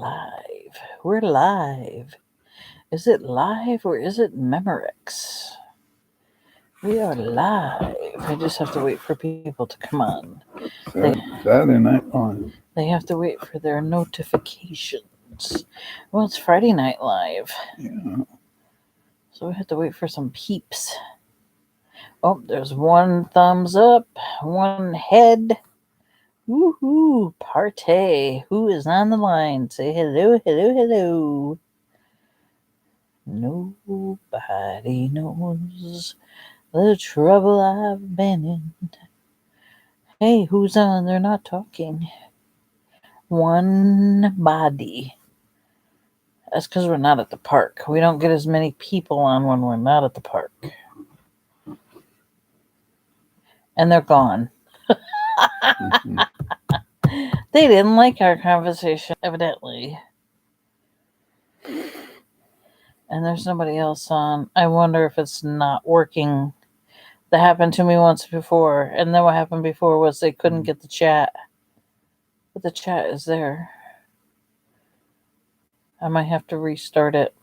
live. We're live. Is it live or is it Memorex? We are live. I just have to wait for people to come on. Saturday Night Live. They have to wait for their notifications. Well, it's Friday Night Live. Yeah. So we have to wait for some peeps. Oh, there's one thumbs up, one head. Woohoo, party. Who is on the line? Say hello, hello, hello. Nobody knows the trouble I've been in. Hey, who's on? They're not talking. One body. That's because we're not at the park. We don't get as many people on when we're not at the park. And they're gone. They didn't like our conversation, evidently. And there's nobody else on. I wonder if it's not working. That happened to me once before. And then what happened before was they couldn't get the chat. But the chat is there. I might have to restart it.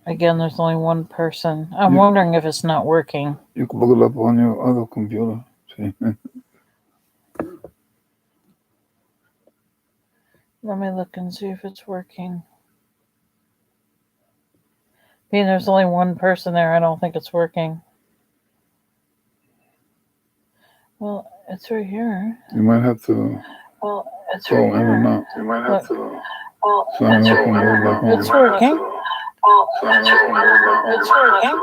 Again, there's only one person. I'm wondering if it's not working. You can look it up on your other computer. See? Let me look and see if it's working. Being there's only one person there, I don't think it's working. Well, it's right here. You might have to it's go right in here. and out. You might have to sign up and go back on. It's working. It's working. It's working.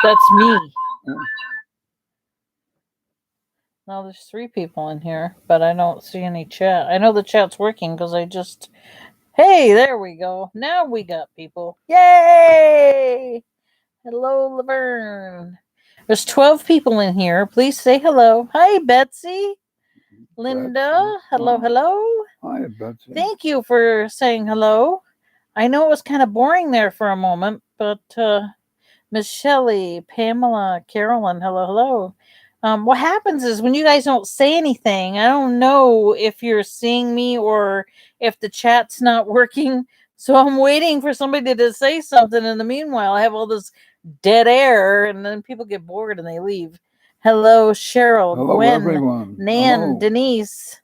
That's me. No, there's 3 people in here, but I don't see any chat. I know the chat's working because I just... Hey, there we go. Now we got people. Yay! Hello, Laverne. There's 12 people in here. Please say hello. Hi, Betsy. Linda. Hello, hello. Hi, Betsy. Thank you for saying hello. I know it was kind of boring there for a moment, but Miss Shelley, Pamela, Carolyn, hello, hello. What happens is when you guys don't say anything, I don't know if you're seeing me or if the chat's not working. So I'm waiting for somebody to say something. In the meanwhile, I have all this dead air, and then people get bored and they leave. Hello, Cheryl, Hello, Gwen, everyone. Nan, Hello. Denise.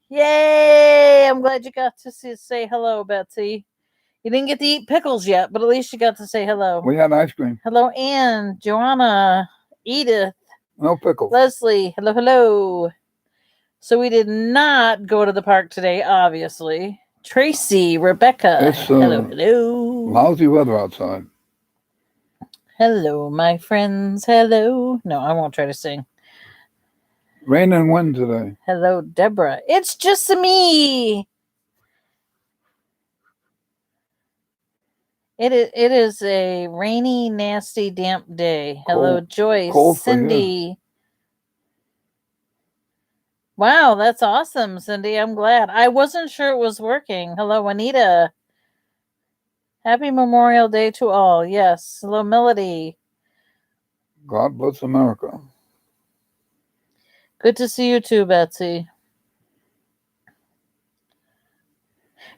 Yay! I'm glad you got to say hello, Betsy. You didn't get to eat pickles yet, but at least you got to say hello. We had ice cream. Hello, Ann, Joanna, Edith. No pickles. Leslie, hello, hello. So we did not go to the park today, obviously. Tracy, Rebecca, hello, hello. Lousy weather outside. Hello, my friends, hello. No, I won't try to sing. Rain and wind today. Hello, Deborah. It's just me. It is a rainy, nasty, damp day. Hello, Joyce. Cold Cindy. Wow, that's awesome, Cindy. I'm glad. I wasn't sure it was working. Hello, Anita. Happy Memorial Day to all. Yes. Hello, Melody. God bless America. Good to see you too, Betsy.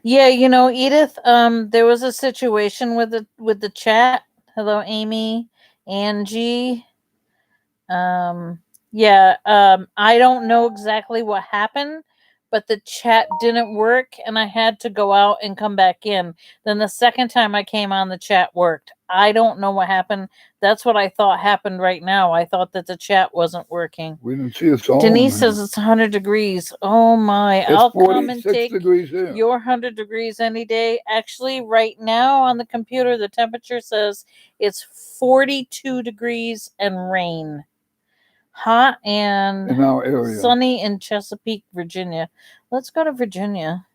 Yeah, you know, Edith, there was a situation with the chat. Hello, Amy, Angie. I don't know exactly what happened, but the chat didn't work and I had to go out and come back in. Then the second time I came on, the chat worked. I don't know what happened. That's what I thought happened right now. I thought that the chat wasn't working. We didn't see us all. Denise says it's 100 degrees. Oh my. I'll come and take your 100 degrees any day. Actually, right now on the computer, the temperature says it's 42 degrees and rain. Hot and in our area. Sunny in Chesapeake, Virginia. Let's go to Virginia.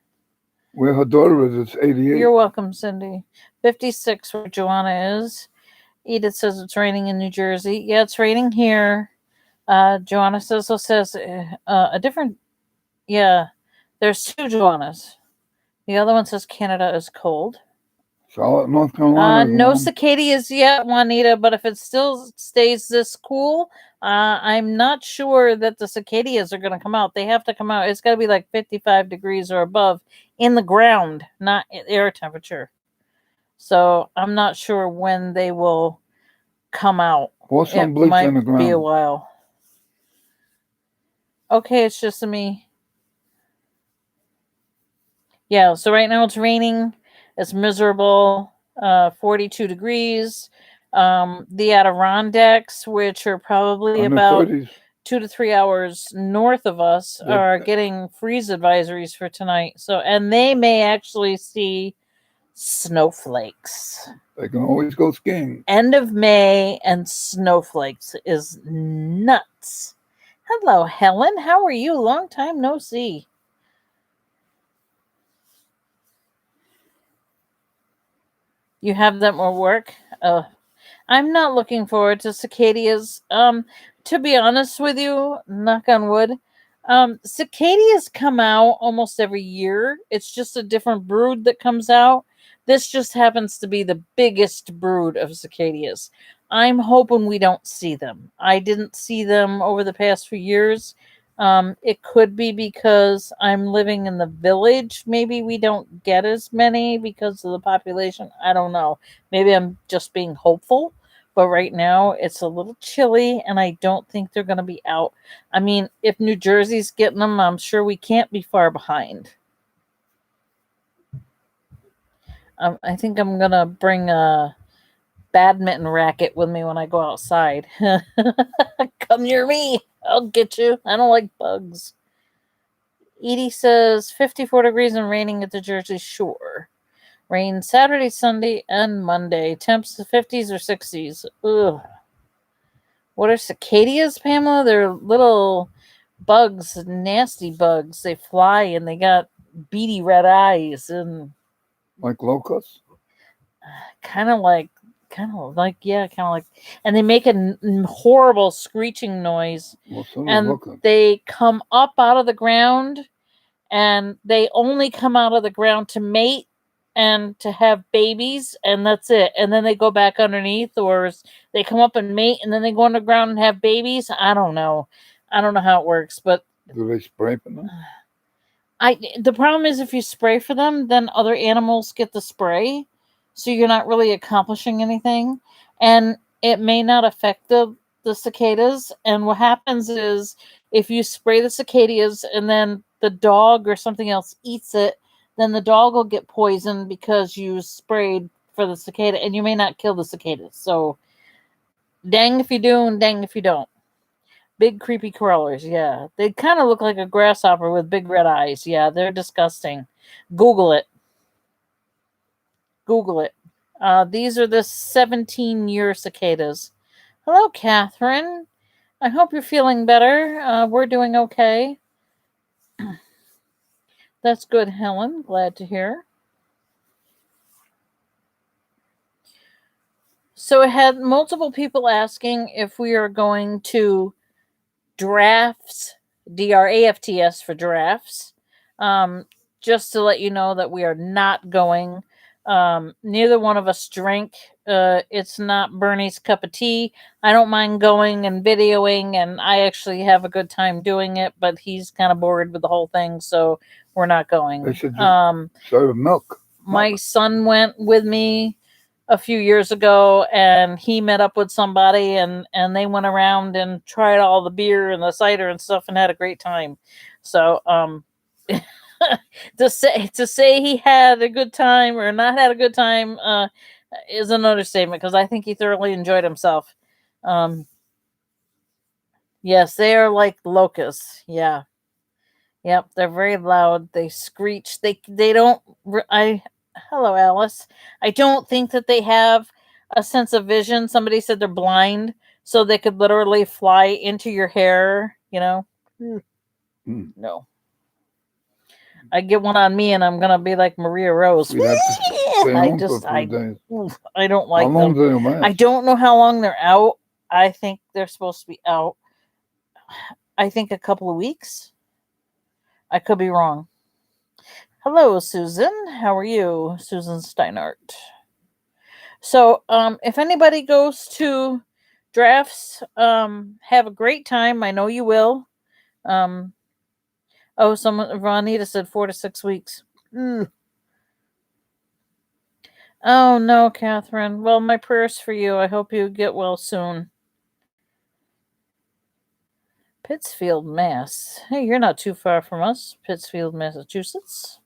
Where her daughter is, it's 88. You're welcome, Cindy. 56 where Joanna is. Edith says it's raining in New Jersey. Yeah, it's raining here. Joanna says a different... Yeah, there's 2 Joannas. The other one says Canada is cold. Charlotte, North Carolina. No cicadas yet, Juanita, but if it still stays this cool, I'm not sure that the cicadas are going to come out. They have to come out. It's got to be like 55 degrees or above in the ground, not air temperature. So I'm not sure when they will come out. Pour some It bleach might in the be a ground. while. Okay, it's just me. Yeah, so right now it's raining. It's miserable. 42 degrees. The Adirondacks, which are probably Under about 30s. 2 to 3 hours north of us, Yep. are getting freeze advisories for tonight. So, and they may actually see snowflakes. They can always go skiing. End of May and snowflakes is nuts. Hello, Helen. How are you? Long time no see. You have that more work? I'm not looking forward to cicadas. To be honest with you, knock on wood, cicadas come out almost every year. It's just a different brood that comes out. This just happens to be the biggest brood of cicadas. I'm hoping we don't see them. I didn't see them over the past few years. It could be because I'm living in the village. Maybe we don't get as many because of the population. I don't know. Maybe I'm just being hopeful. But right now it's a little chilly and I don't think they're going to be out. I mean, if New Jersey's getting them, I'm sure we can't be far behind. I think I'm going to bring a badminton racket with me when I go outside. Come near me. I'll get you. I don't like bugs. Edie says 54 degrees and raining at the Jersey Shore. Rain Saturday, Sunday, and Monday. Temps 50s or 60s. Ugh. What are cicadas, Pamela? They're little bugs, nasty bugs. They fly and they got beady red eyes and Like locusts? kind of like, and they make a horrible screeching noise. Well, so do And locusts. they come up out of the ground, and they only come out of the ground to mate and to have babies, and that's it. And then they go back underneath, or they come up and mate, and then they go underground and have babies. I don't know how it works, but Do they spray for them? the problem is if you spray for them, then other animals get the spray, so you're not really accomplishing anything, and it may not affect the cicadas. And what happens is if you spray the cicadas and then the dog or something else eats it, then the dog will get poisoned because you sprayed for the cicada, and you may not kill the cicadas. So dang if you do and dang if you don't. Big creepy crawlers, yeah. They kind of look like a grasshopper with big red eyes. Yeah, they're disgusting. Google it. Google it. These are the 17-year cicadas. Hello, Catherine. I hope you're feeling better. We're doing okay. That's good, Helen. Glad to hear. So I had multiple people asking if we are going to drafts, DRAFTS for drafts. Just to let you know that we are not going. Neither one of us drink. It's not Bernie's cup of tea. I don't mind going and videoing, and I actually have a good time doing it, but he's kind of bored with the whole thing, so we're not going. They should just serve milk. My son went with me a few years ago, and he met up with somebody, and they went around and tried all the beer and the cider and stuff and had a great time. So to say he had a good time or not had a good time is an understatement, because I think he thoroughly enjoyed himself. Yes, they are like locusts. Yeah. Yep, they're very loud. They screech. They don't. Hello, Alice. I don't think that they have a sense of vision. Somebody said they're blind, so they could literally fly into your hair. You know. No. I get one on me, and I'm gonna be like Maria Rose. We'd have to stay home for a few days. I don't like How long them. do they last? I don't know how long they're out. I think they're supposed to be out. I think a couple of weeks. I could be wrong. Hello, Susan. How are you? Susan Steinert. So, if anybody goes to drafts, have a great time. I know you will. Someone Ronita said 4 to 6 weeks. Ugh. Oh no, Catherine. Well, my prayers for you. I hope you get well soon. Pittsfield, Mass. Hey, you're not too far from us. Pittsfield, Massachusetts.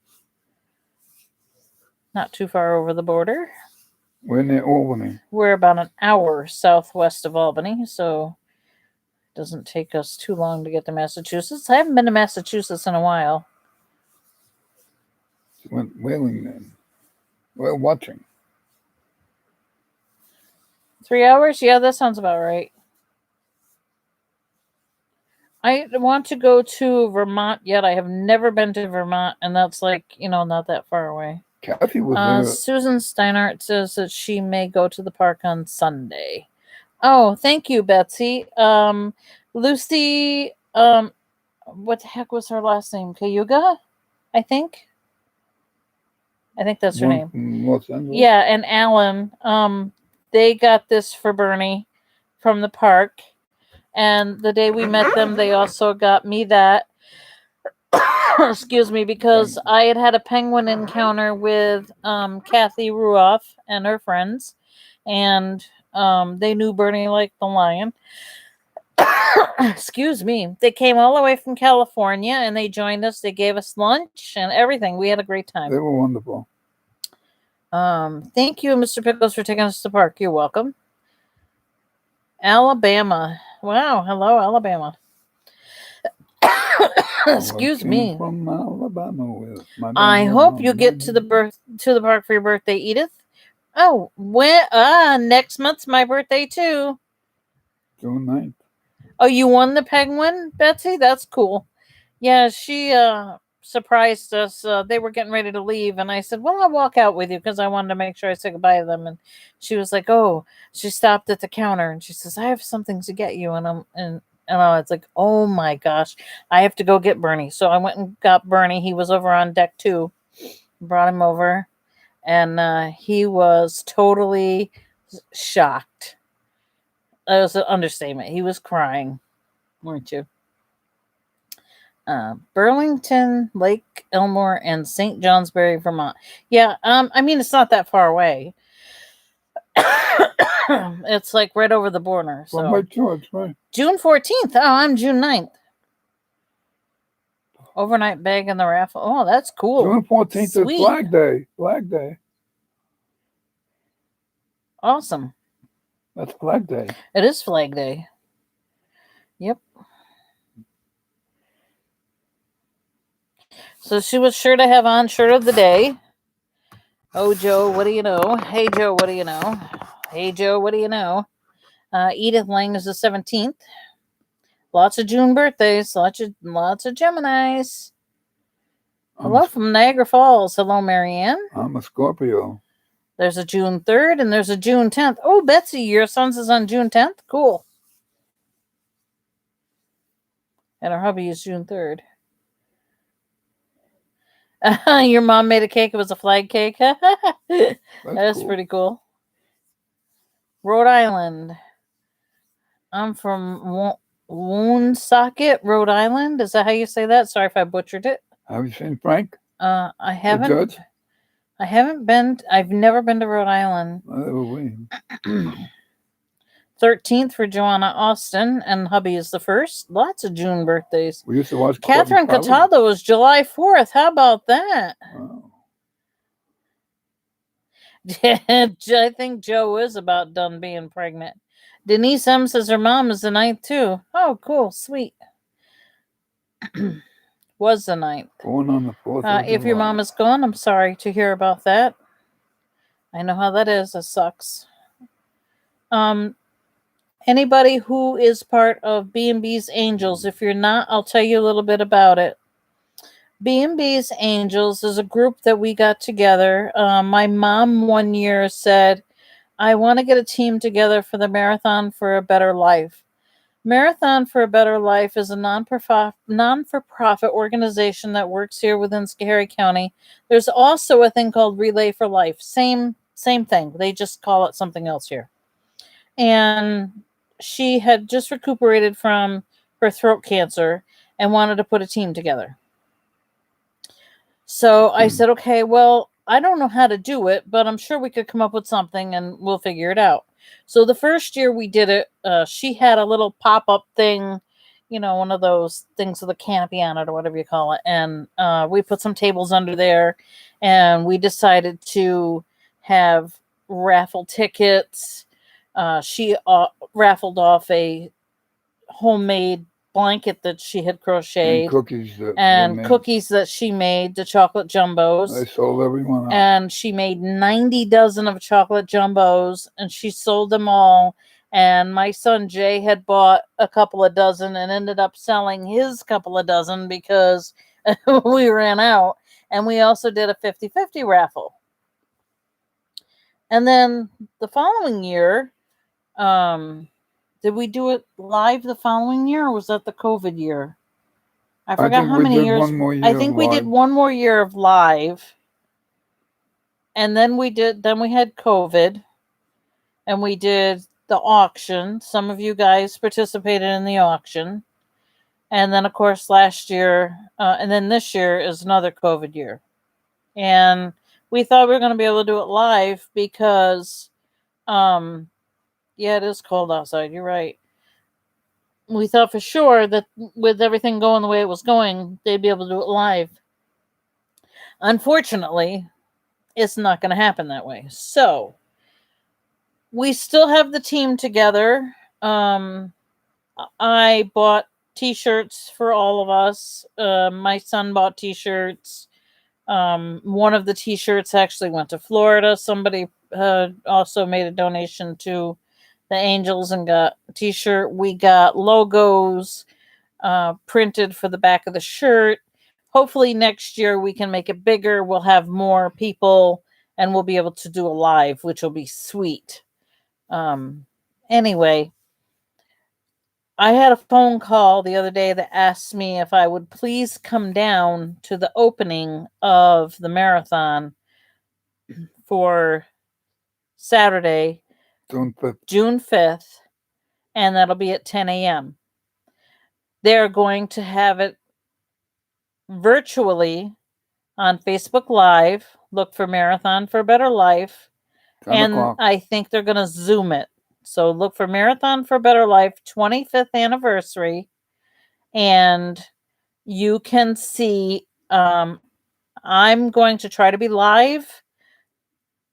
Not too far over the border. We're near Albany. We're about an hour southwest of Albany, so it doesn't take us too long to get to Massachusetts. I haven't been to Massachusetts in a while. She went whaling then. We're watching. 3 hours? Yeah, that sounds about right. I want to go to Vermont yet. I have never been to Vermont, and that's not that far away. Kathy was there. Susan Steinhardt says that she may go to the park on Sunday. Oh, thank you, Betsy. Lucy, what the heck was her last name? Cayuga, I think. I think that's her name. From Los Angeles? Yeah, and Alan, they got this for Bernie from the park. And the day we met them, they also got me that. Excuse me, because I had a penguin encounter with Kathy Ruoff and her friends. And they knew Bernie like the lion. Excuse me. They came all the way from California and they joined us. They gave us lunch and everything. We had a great time. They were wonderful. Thank you, Mr. Pickles, for taking us to the park. You're welcome. Alabama. Wow. Hello, Alabama. Excuse me. From Alabama with my I hope you get to the park for your birthday, Edith. Oh, next month's my birthday too. June 9th. Oh, you won the penguin, Betsy? That's cool. Yeah, she surprised us. They were getting ready to leave, and I said, well, I'll walk out with you because I wanted to make sure I said goodbye to them. And she was like, oh, she stopped at the counter, and she says, I have something to get you. And I was like, oh my gosh, I have to go get Bernie. So I went and got Bernie. He was over on deck 2. Brought him over, and he was totally shocked. That was an understatement. He was crying, weren't you? Burlington, Lake Elmore, and St. Johnsbury, Vermont. Yeah, I mean, it's not that far away. It's like right over the border. So From Lake George, right? June 14th. Oh, I'm June 9th. Overnight bag in the raffle. Oh, that's cool. June 14th Sweet. is Flag Day. Flag Day. Awesome. That's Flag Day. It is Flag Day. Yep. So she was sure to have on shirt of the day. Oh, Joe, what do you know? Hey, Joe, what do you know? Hey, Joe, what do you know? Edith Lang is the 17th. Lots of June birthdays. Lots of Geminis. Hello from Niagara Falls. Hello, Marianne. I'm a Scorpio. There's a June 3rd and there's a June 10th. Oh, Betsy, your son's is on June 10th? Cool. And our hubby is June 3rd. Your mom made a cake. It was a flag cake. That's cool. Pretty cool. Rhode Island. I'm from Woonsocket, Rhode Island. Is that how you say that? Sorry if I butchered it. Have you seen Frank? I haven't. I haven't been. I've never been to Rhode Island. 13th for Joanna Austin, and hubby is the 1st. Lots of June birthdays. We used to watch Catherine Cataldo was July 4th. How about that? Oh. I think Joe is about done being pregnant. Denise M says her mom is the 9th too. Oh, cool. Sweet. Was the 9th. Born on the 4th. If your mom is gone, I'm sorry to hear about that. I know how that is. It sucks. Anybody who is part of B&B's Angels, if you're not, I'll tell you a little bit about it. B&B's Angels is a group that we got together. My mom one year said, I want to get a team together for the Marathon for a Better Life. Marathon for a Better Life is a non-for-profit organization that works here within Schoharie County. There's also a thing called Relay for Life. Same Same thing. They just call it something else here. And she had just recuperated from her throat cancer and wanted to put a team together. So I said, okay, well, I don't know how to do it, but I'm sure we could come up with something and we'll figure it out. So the first year we did it, she had a little pop-up thing, one of those things with a canopy on it or whatever you call it. And we put some tables under there, and we decided to have raffle tickets. She raffled off a homemade blanket that she had crocheted, and cookies that she made, the chocolate jumbos. I sold everyone out. And she made 90 dozen of chocolate jumbos, and she sold them all. And my son Jay had bought a couple of dozen and ended up selling his couple of dozen because we ran out. And we also did a 50-50 raffle. And then the following year, did we do it live the following year, or was that the COVID year? I forgot how many years. I think we did one more year of live. And then we had COVID, and we did the auction. Some of you guys participated in the auction. And then, of course, last year, and then this year is another COVID year. And we thought we were going to be able to do it live because, yeah, it is cold outside. You're right. We thought for sure that with everything going the way it was going, they'd be able to do it live. Unfortunately, it's not going to happen that way. So we still have the team together. I bought t-shirts for all of us. My son bought t-shirts. One of the t-shirts actually went to Florida. Somebody also made a donation to the Angels and got a t-shirt. We got logos printed for the back of the shirt. Hopefully next year we can make it bigger. We'll have more people and we'll be able to do a live, which will be sweet. Anyway, I had a phone call the other day that asked me if I would please come down to the opening of the marathon for Saturday, June 5th, and that'll be at 10 a.m. They're going to have it virtually on Facebook Live. Look for Marathon for a Better Life. And I think they're going to Zoom it. So look for Marathon for a Better Life 25th anniversary. And you can see, I'm going to try to be live.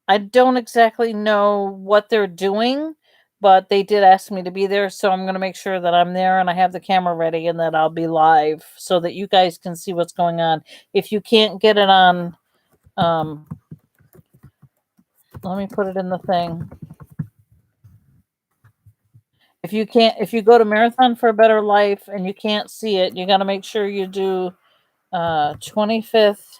I don't exactly know what they're doing, but they did ask me to be there. So I'm going to make sure that I'm there and I have the camera ready and that I'll be live so that you guys can see what's going on. If you can't get it on, let me put it in the thing. If you go to Marathon for a Better Life and you can't see it, you got to make sure you do 25th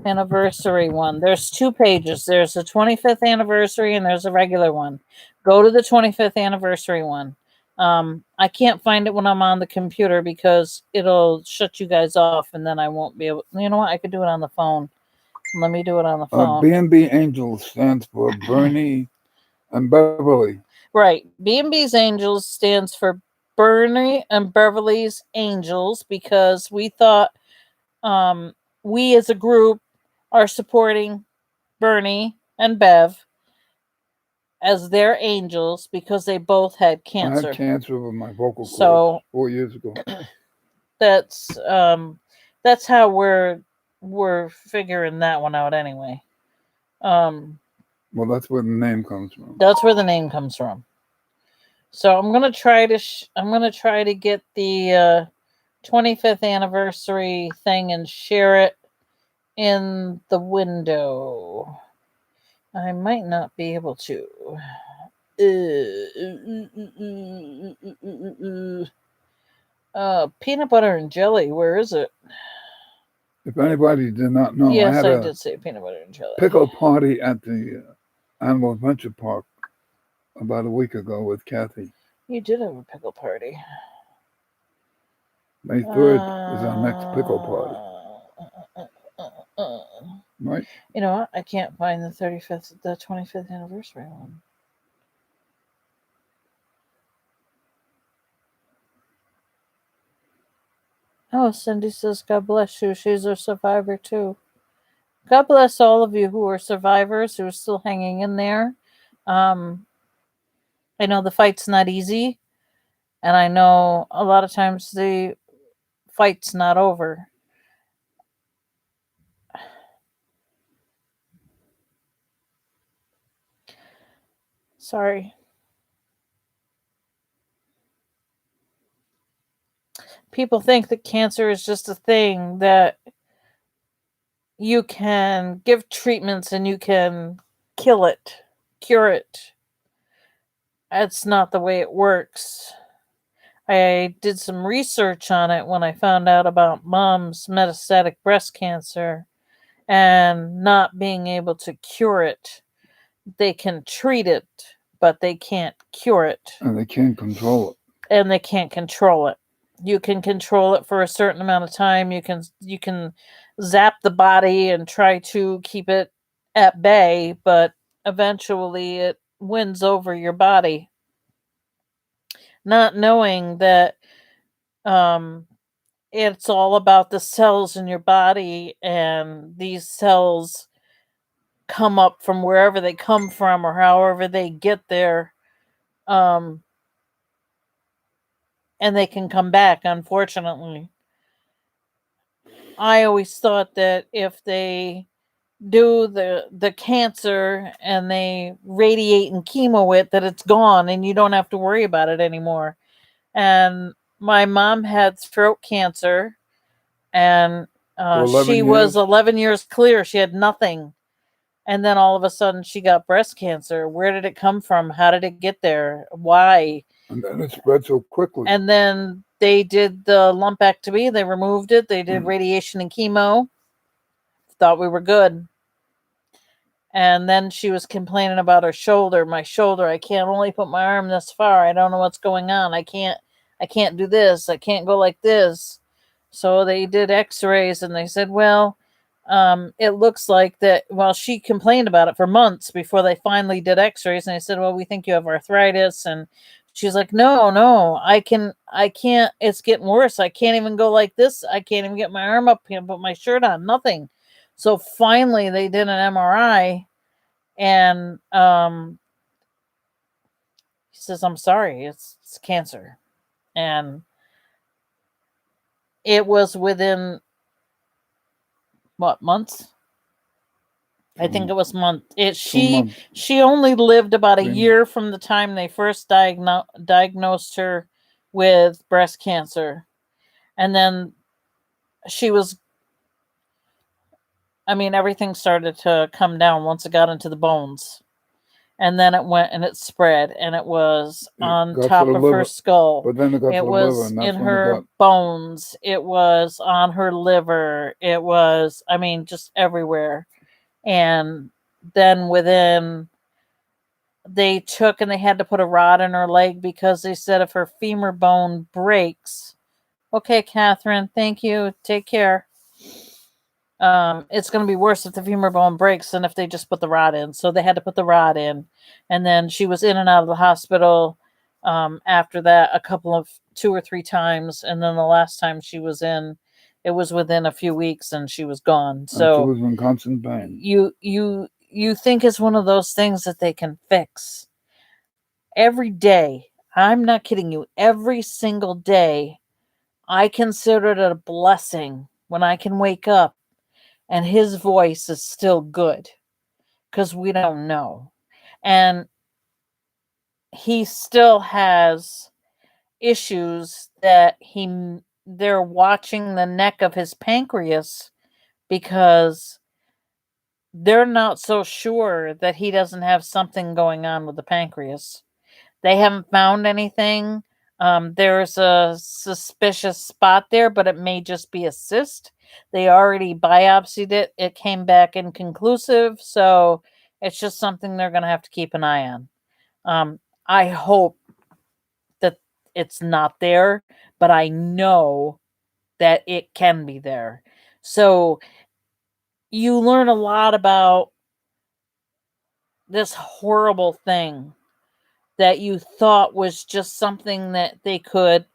anniversary one. There's two pages. There's a 25th anniversary and there's a regular one. Go to the 25th anniversary one. I can't find it when I'm on the computer because it'll shut you guys off and then I won't be able. You know what? I could do it on the phone. Let me do it on the phone. B&B Angels stands for Bernie and Beverly. Right. B&B's Angels stands for Bernie and Beverly's Angels because we thought we as a group are supporting Bernie and Bev as their angels because they both had cancer. I had cancer with my vocal cords 4 years ago. That's how we're figuring that one out anyway. Well, that's where the name comes from. That's where the name comes from. So I'm gonna try to get the 25th anniversary thing and share it in the window. I might not be able to. Peanut butter and jelly. Where is it? If anybody did not know, yes, I did say peanut butter and jelly. Pickle party at the Animal Adventure Park about a week ago with Kathy. You did have a pickle party. May 3rd is our next pickle party. Right. You know what? I can't find the 25th anniversary one. Oh, Cindy says, God bless you. She's a survivor too. God bless all of you who are survivors who are still hanging in there. Um, I know the fight's not easy, and I know a lot of times the fight's not over. Sorry. People think that cancer is just a thing that you can give treatments and you can kill it, cure it. That's not the way it works. I did some research on it when I found out about mom's metastatic breast cancer and not being able to cure it. They can treat it, but they can't cure it. And they can't control it. And they can't control it. You can control it for a certain amount of time. You can zap the body and try to keep it at bay, but eventually it wins over your body. Not knowing that um it's all about the cells in your body, and these cells come up from wherever they come from or however they get there, um and they can come back, unfortunately. I always thought that if they do the cancer and they radiate and chemo it, that it's gone and you don't have to worry about it anymore. And my mom had throat cancer, and For 11 she was years. 11 years clear. She had nothing. And then all of a sudden she got breast cancer. Where did it come from? How did it get there? Why? And then it spread so quickly. And then they did the lumpectomy. They removed it. They did radiation and chemo. Thought we were good. And then she was complaining about her shoulder. My shoulder, I can't only put my arm this far. I don't know what's going on. I can't do this. I can't go like this. So they did x-rays and they said, well, it looks like that. Well, she complained about it for months before they finally did x-rays, and they said, well, we think you have arthritis. And she's like, no, I can't, it's getting worse. I can't even go like this. I can't even get my arm up and put my shirt on, nothing. So finally they did an MRI, and he says, I'm sorry, it's cancer. And it was within what, months? I think it was month. She only lived about a year from the time they first diagnosed her with breast cancer. And then she was, I mean, everything started to come down once it got into the bones. And then it went and it spread, and it was on top of her skull. But then it got to the liver, and that's in when her bones. It was on her liver. It was, I mean, just everywhere. And then they took and they had to put a rod in her leg because they said if her femur bone breaks. Okay, Catherine, thank you. Take care. It's going to be worse if the femur bone breaks than if they just put the rod in. So they had to put the rod in, and then she was in and out of the hospital after that a couple of 2 or 3 times, and then the last time she was in, it was within a few weeks, and she was gone. So she was in constant pain. You think it's one of those things that they can fix. Every day, I'm not kidding you, every single day, I consider it a blessing when I can wake up and his voice is still good, because we don't know. And he still has issues that they're watching the neck of his pancreas, because they're not so sure that he doesn't have something going on with the pancreas. They haven't found anything. There's a suspicious spot there, but it may just be a cyst. They already biopsied it. It came back inconclusive. So it's just something they're going to have to keep an eye on. I hope that it's not there, but I know that it can be there. So you learn a lot about this horrible thing that you thought was just something that they could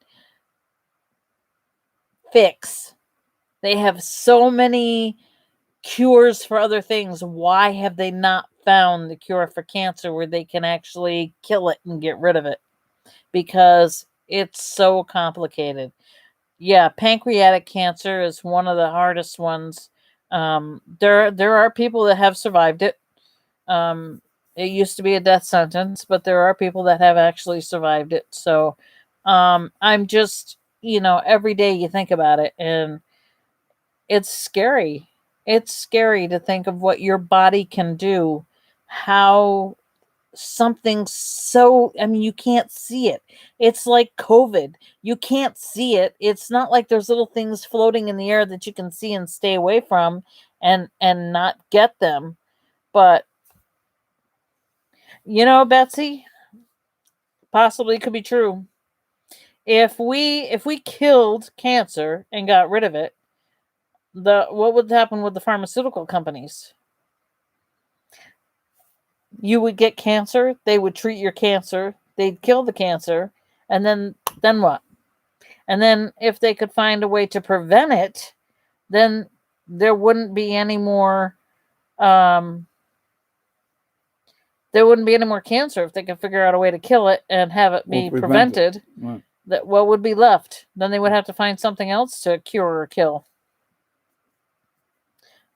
fix. They have so many cures for other things. Why have they not found the cure for cancer where they can actually kill it and get rid of it? Because it's so complicated. Yeah, pancreatic cancer is one of the hardest ones. There are people that have survived it. It used to be a death sentence, but there are people that have actually survived it. So I'm just, every day you think about it, and it's scary. It's scary to think of what your body can do, how something so, I mean, you can't see it. It's like COVID. You can't see it. It's not like there's little things floating in the air that you can see and stay away from and not get them. But Betsy, possibly could be true. If we killed cancer and got rid of it, the what would happen with the pharmaceutical companies? You would get cancer, they would treat your cancer, they'd kill the cancer, and then what? And then if they could find a way to prevent it, then there wouldn't be any more um there wouldn't be any more cancer if they could figure out a way to kill it and have it be prevented. Right. That what would be left? Then they would have to find something else to cure or kill.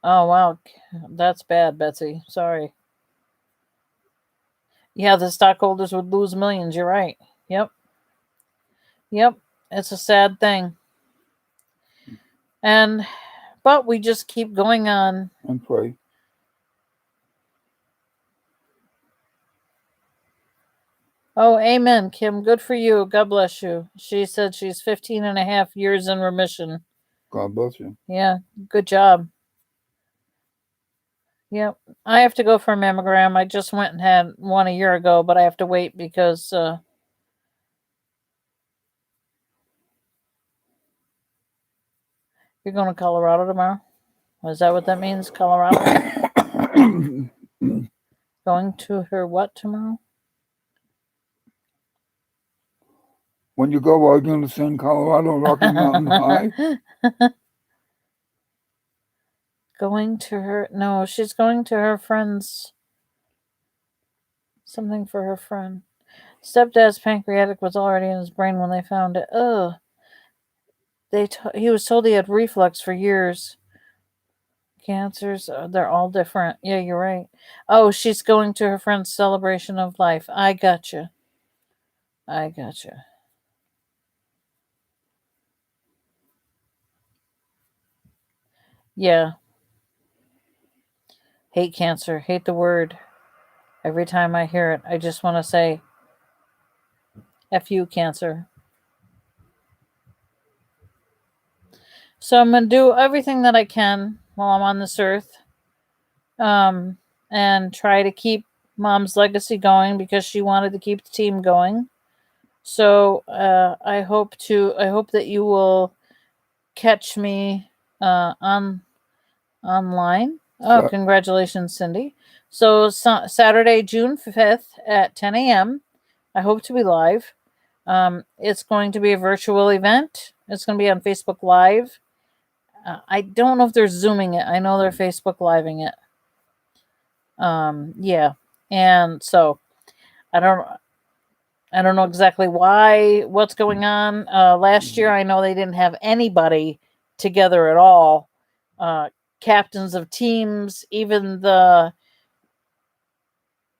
Oh wow, that's bad, Betsy. Sorry. Yeah, the stockholders would lose millions. You're right. Yep. Yep. It's a sad thing. But we just keep going on. And pray. Oh, amen, Kim. Good for you. God bless you. She said she's 15 and a half years in remission. God bless you. Yeah, good job. Yep. I have to go for a mammogram. I just went and had one a year ago, but I have to wait because you're going to Colorado tomorrow? Is that what that means, Colorado? Going to her what tomorrow? When you go, are you going to sing Colorado Rocky Mountain High? Going to her. No, she's going to her friend's. Something for her friend. Stepdad's pancreatic was already in his brain when they found it. Ugh. He was told he had reflux for years. Cancers, they're all different. Yeah, you're right. Oh, she's going to her friend's celebration of life. I gotcha. I gotcha. Yeah. Hate cancer. Hate the word. Every time I hear it, I just want to say, F you, cancer. So I'm going to do everything that I can while I'm on this earth. And try to keep Mom's legacy going because she wanted to keep the team going. So I hope that you will catch me online. Oh, congratulations, Cindy! So Saturday, June 5th at 10 a.m. I hope to be live. It's going to be a virtual event. It's going to be on Facebook Live. I don't know if they're Zooming it. I know they're Facebook Living it. Yeah, and so I don't know exactly what's going on. Last year I know they didn't have anybody together at all. Captains of teams, even the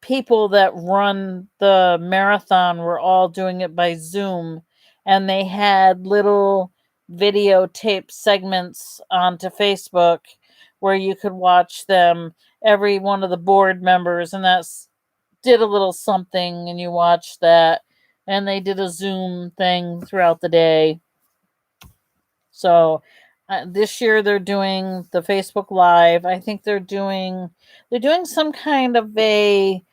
people that run the marathon were all doing it by Zoom, and they had little videotape segments onto Facebook where you could watch them. Every one of the board members and that's did a little something, and you watch that, and they did a Zoom thing throughout the day. So this year they're doing the Facebook Live. I think they're doing some kind of a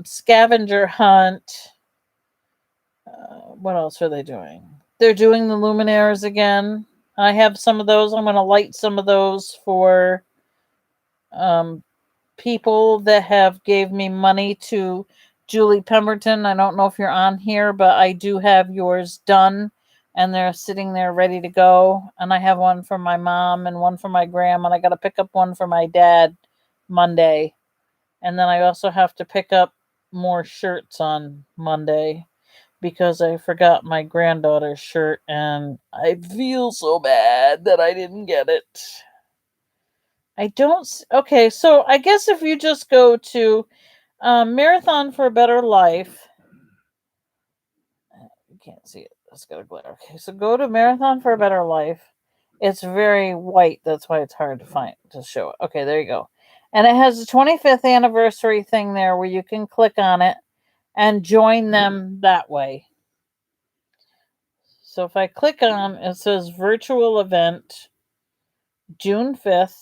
scavenger hunt. What else are they doing? They're doing the luminaires again. I have some of those. I'm going to light some of those for people that have gave me money to Julie Pemberton. I don't know if you're on here, but I do have yours done, and they're sitting there ready to go. And I have one for my mom and one for my grandma, and I got to pick up one for my dad Monday. And then I also have to pick up more shirts on Monday because I forgot my granddaughter's shirt, and I feel so bad that I didn't get it. I don't. Okay, so I guess if you just go to Marathon for a Better Life, you can't see it. That's got a glare. Okay, so go to Marathon for a Better Life. It's very white. That's why it's hard to find to show it. Okay, there you go. And it has the 25th anniversary thing there where you can click on it and join them that way. So if I click on it, says virtual event June 5th.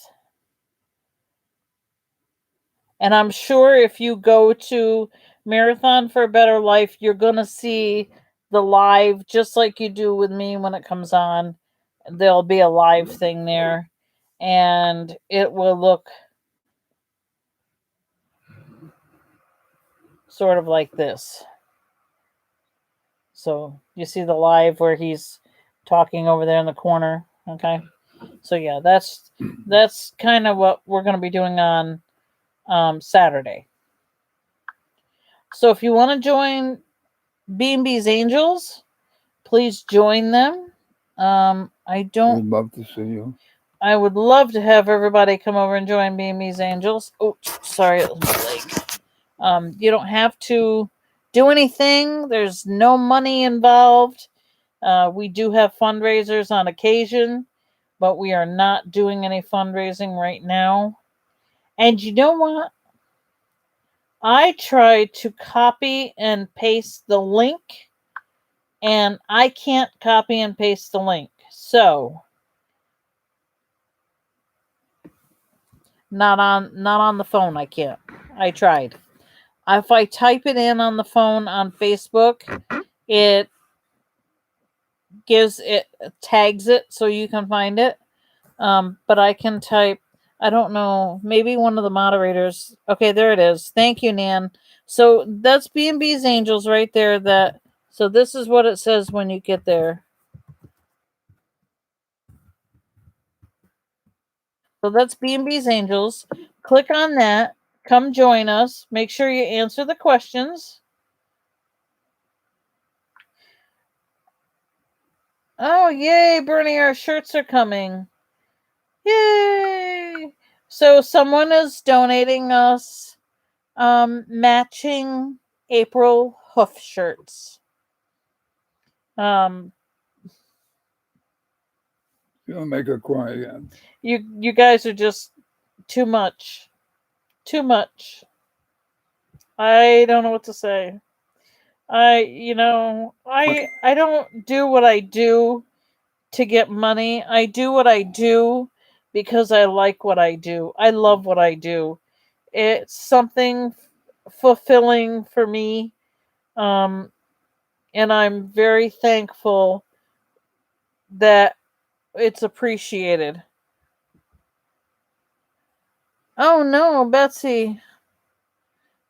And I'm sure if you go to Marathon for a Better Life, you're going to see the live, just like you do with me when it comes on. There'll be a live thing there, and it will look sort of like this. So you see the live where he's talking over there in the corner. Okay. So yeah, that's kind of what we're going to be doing on Saturday. So if you want to join B&B's Angels, please join them. I don't. We'd love to see you. I would love to have everybody come over and join B&B's Angels. Oh, sorry, it was my leg. You don't have to do anything. There's no money involved. We do have fundraisers on occasion, but we are not doing any fundraising right now. And you know what? I tried to copy and paste the link, and I can't copy and paste the link. So, not on the phone, I can't. I tried. If I type it in on the phone on Facebook, it tags it so you can find it. But I can type, I don't know, maybe one of the moderators. Okay, there it is. Thank you, Nan. So that's B&B's Angels right there. So this is what it says when you get there. So that's B&B's Angels. Click on that. Come join us. Make sure you answer the questions. Oh, yay, Bernie, our shirts are coming. Yay! So someone is donating us matching April hoof shirts. You'll make her cry again. You guys are just too much. Too much. I don't know what to say. I don't do what I do to get money. I do what I do because I like what I do. I love what I do. It's something fulfilling for me. And I'm very thankful that it's appreciated. Oh no, Betsy.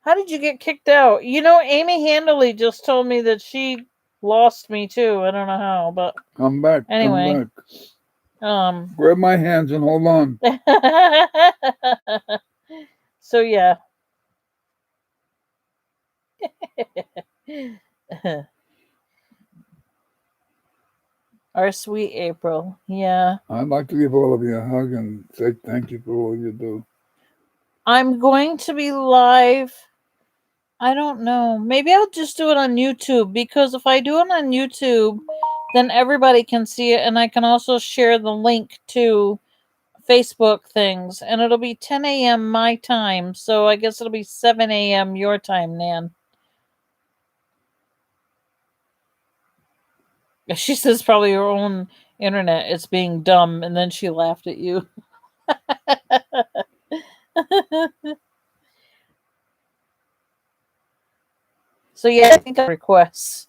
How did you get kicked out? Amy Handley just told me that she lost me too. I don't know how, but come back. Anyway. Come back. Grab my hands and hold on. So yeah. Our sweet April. Yeah. I'd like to give all of you a hug and say thank you for all you do. I'm going to be live. I don't know. Maybe I'll just do it on YouTube, because if I do it on YouTube, then everybody can see it, and I can also share the link to Facebook things, and it'll be 10 a.m. my time, so I guess it'll be 7 a.m. your time, Nan. She says probably her own internet is being dumb, and then she laughed at you. So yeah, I think I requests.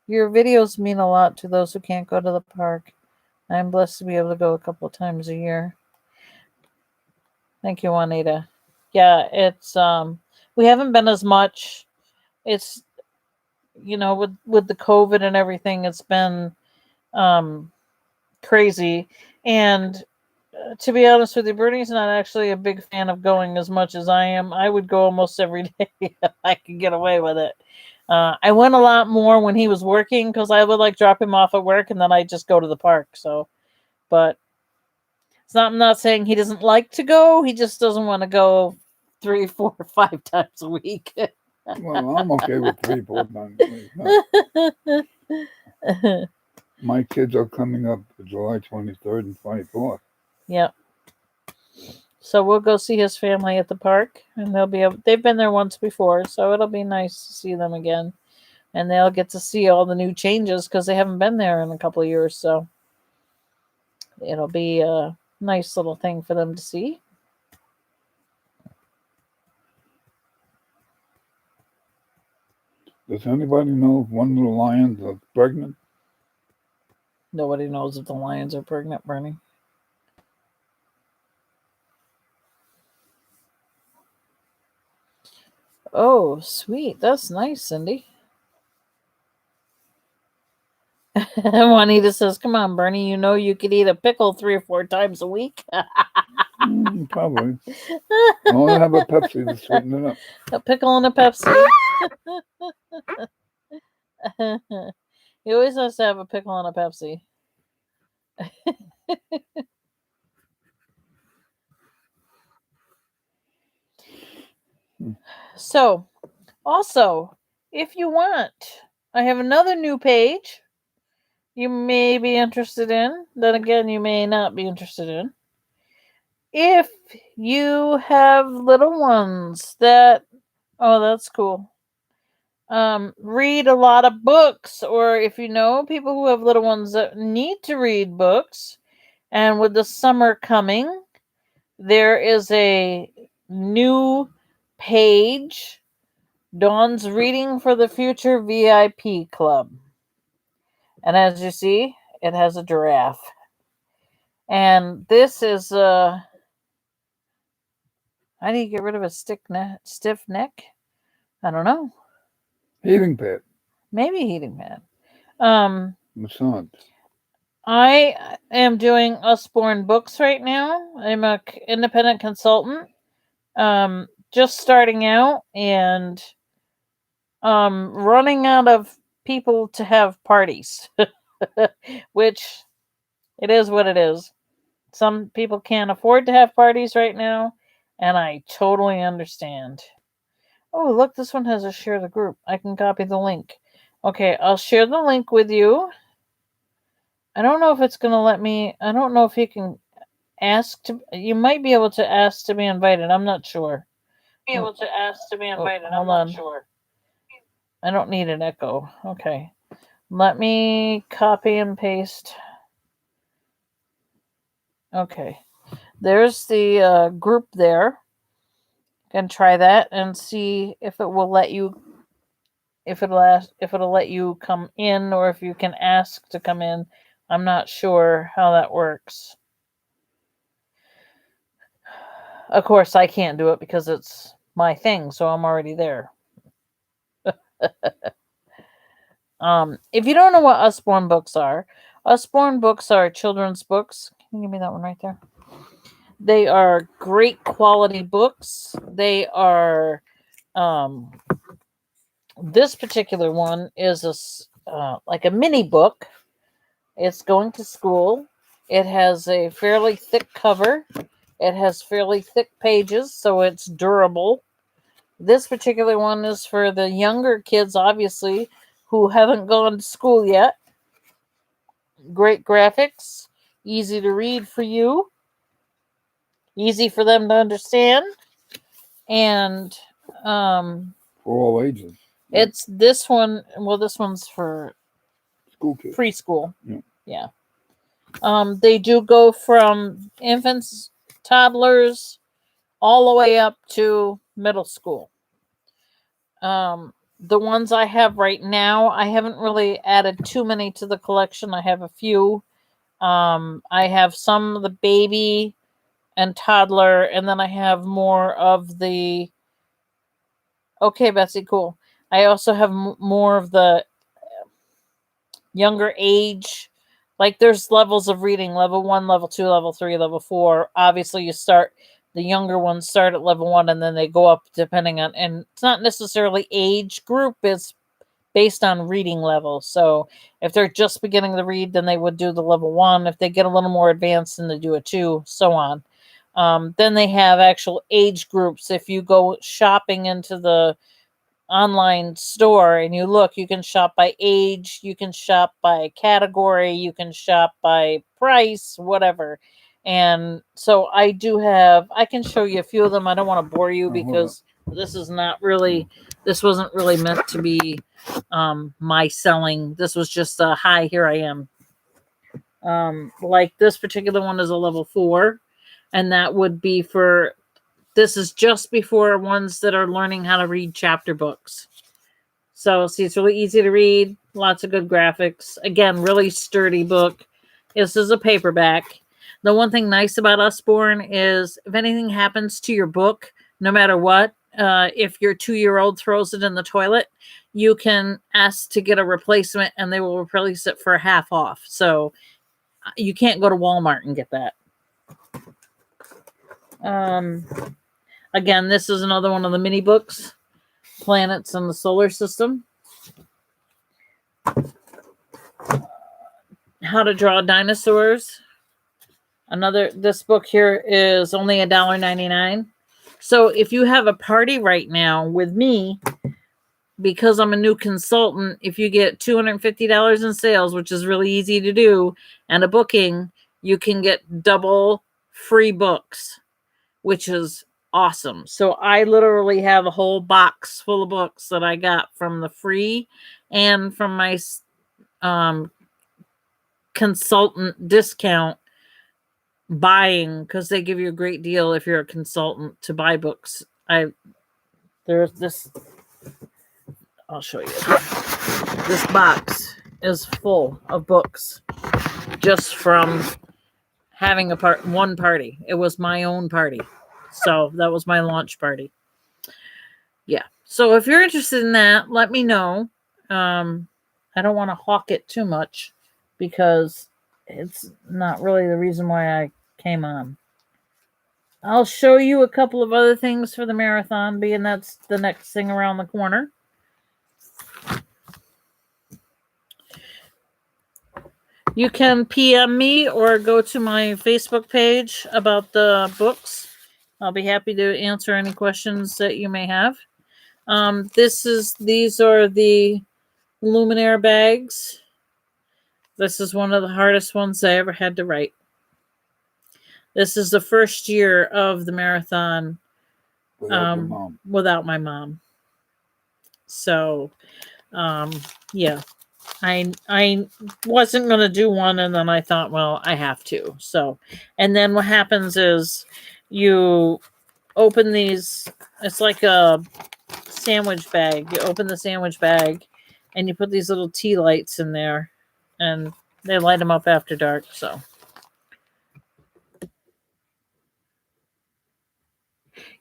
Your videos mean a lot to those who can't go to the park. I'm blessed to be able to go a couple of times a year. Thank you, Juanita. Yeah, it's we haven't been as much. It's with the COVID and everything, it's been um crazy. And to be honest with you, Bernie's not actually a big fan of going as much as I am. I would go almost every day if I could get away with it. I went a lot more when he was working because I would like drop him off at work and then I just go to the park. So, but I'm not saying he doesn't like to go. He just doesn't want to go 3, 4, 5 times a week. Well, I'm okay with 3, 4 times a week. No. My kids are coming up July 23rd and 24th. Yep. So we'll go see his family at the park, and they've been there once before, so it'll be nice to see them again, and they'll get to see all the new changes because they haven't been there in a couple of years. So it'll be a nice little thing for them to see. Does anybody know if one of the lions is pregnant? Nobody knows if the lions are pregnant, Bernie. Oh, sweet. That's nice, Cindy. Juanita says, come on, Bernie, you could eat a pickle 3 or 4 times a week. Probably. I want to have a Pepsi to sweeten it up. A pickle and a Pepsi. He always has to have a pickle and a Pepsi. So, also, if you want, I have another new page you may be interested in. Then again, you may not be interested in. If you have little ones that, oh, that's cool. Read a lot of books, or if you know people who have little ones that need to read books, and with the summer coming, there is a new page, Dawn's Reading for the Future VIP Club. And as you see, it has a giraffe. And this is how do you get rid of a stiff neck? I don't know. Heating pad. Maybe heating pad. Massage. I am doing Usborne books right now. I'm a independent consultant. Just starting out and running out of people to have parties. Which it is what it is. Some people can't afford to have parties right now, and I totally understand. Oh, look, this one has a share the group. I can copy the link. Okay, I'll share the link with you. I don't know if it's going to let me. I don't know if you can ask to. You might be able to ask to be invited. I'm not sure. Be able to ask to be invited. Hold I'm on. not sure. I don't need an echo. Okay. Let me copy and paste. Okay. There's the group there. You can try that and see if it will let you if it'll let you come in or if you can ask to come in. I'm not sure how that works. Of course, I can't do it because it's my thing, so I'm already there. If you don't know what Usborne books are children's books. Can you give me that one right there? They are great quality books. They are, this particular one is like a mini book. It's going to school. It has a fairly thick cover. It has fairly thick pages, so it's durable. This particular one is for the younger kids, obviously, who haven't gone to school yet. Great graphics, easy to read for you, easy for them to understand, and for all ages. It's this one. Well, this one's for school kids, preschool. Yeah. They do go from infants, toddlers, all the way up to middle school. The ones I have right now, I haven't really added too many to the collection. I have a few. I have some of the baby and toddler, and then I have more of the. Okay, Betsy, cool. I also have more of the younger age. Like there's levels of reading: level 1, level 2, level 3, level 4. Obviously, the younger ones start at level 1, and then they go up depending on. And it's not necessarily age group; it's based on reading level. So if they're just beginning to read, then they would do the level 1. If they get a little more advanced, then they do a 2, so on. Then they have actual age groups. If you go shopping into the online store and you look, you can shop by age, you can shop by category, you can shop by price, whatever. And so I can show you a few of them. I don't want to bore you because this wasn't really meant to be my selling. This was just a hi, here I am. Like this particular one is a level 4, and that would be for. This is just before ones that are learning how to read chapter books. So, see, it's really easy to read. Lots of good graphics. Again, really sturdy book. This is a paperback. The one thing nice about Usborne is if anything happens to your book, no matter what, if your 2-year-old throws it in the toilet, you can ask to get a replacement and they will replace it for half off. So you can't go to Walmart and get that. Again, this is another one of the mini books, Planets in the Solar System. How to Draw Dinosaurs. This book here is only $1.99. So if you have a party right now with me, because I'm a new consultant, if you get $250 in sales, which is really easy to do, and a booking, you can get double free books, which is awesome. So I literally have a whole box full of books that I got from the free and from my consultant discount buying, because they give you a great deal if you're a consultant to buy books. There's this. I'll show you. This box is full of books just from having one party. It was my own party. So that was my launch party. Yeah. So if you're interested in that, let me know. I don't want to hawk it too much because it's not really the reason why I came on. I'll show you a couple of other things for the marathon, being that's the next thing around the corner. You can PM me or go to my Facebook page about the books. I'll be happy to answer any questions that you may have. These are the Luminaire bags. This is one of the hardest ones I ever had to write. This is the first year of the marathon without my mom. So, yeah. I wasn't going to do one, and then I thought, well, I have to. So, and then what happens is you open these. It's like a sandwich bag. You open the sandwich bag, and you put these little tea lights in there, and they light them up after dark. So,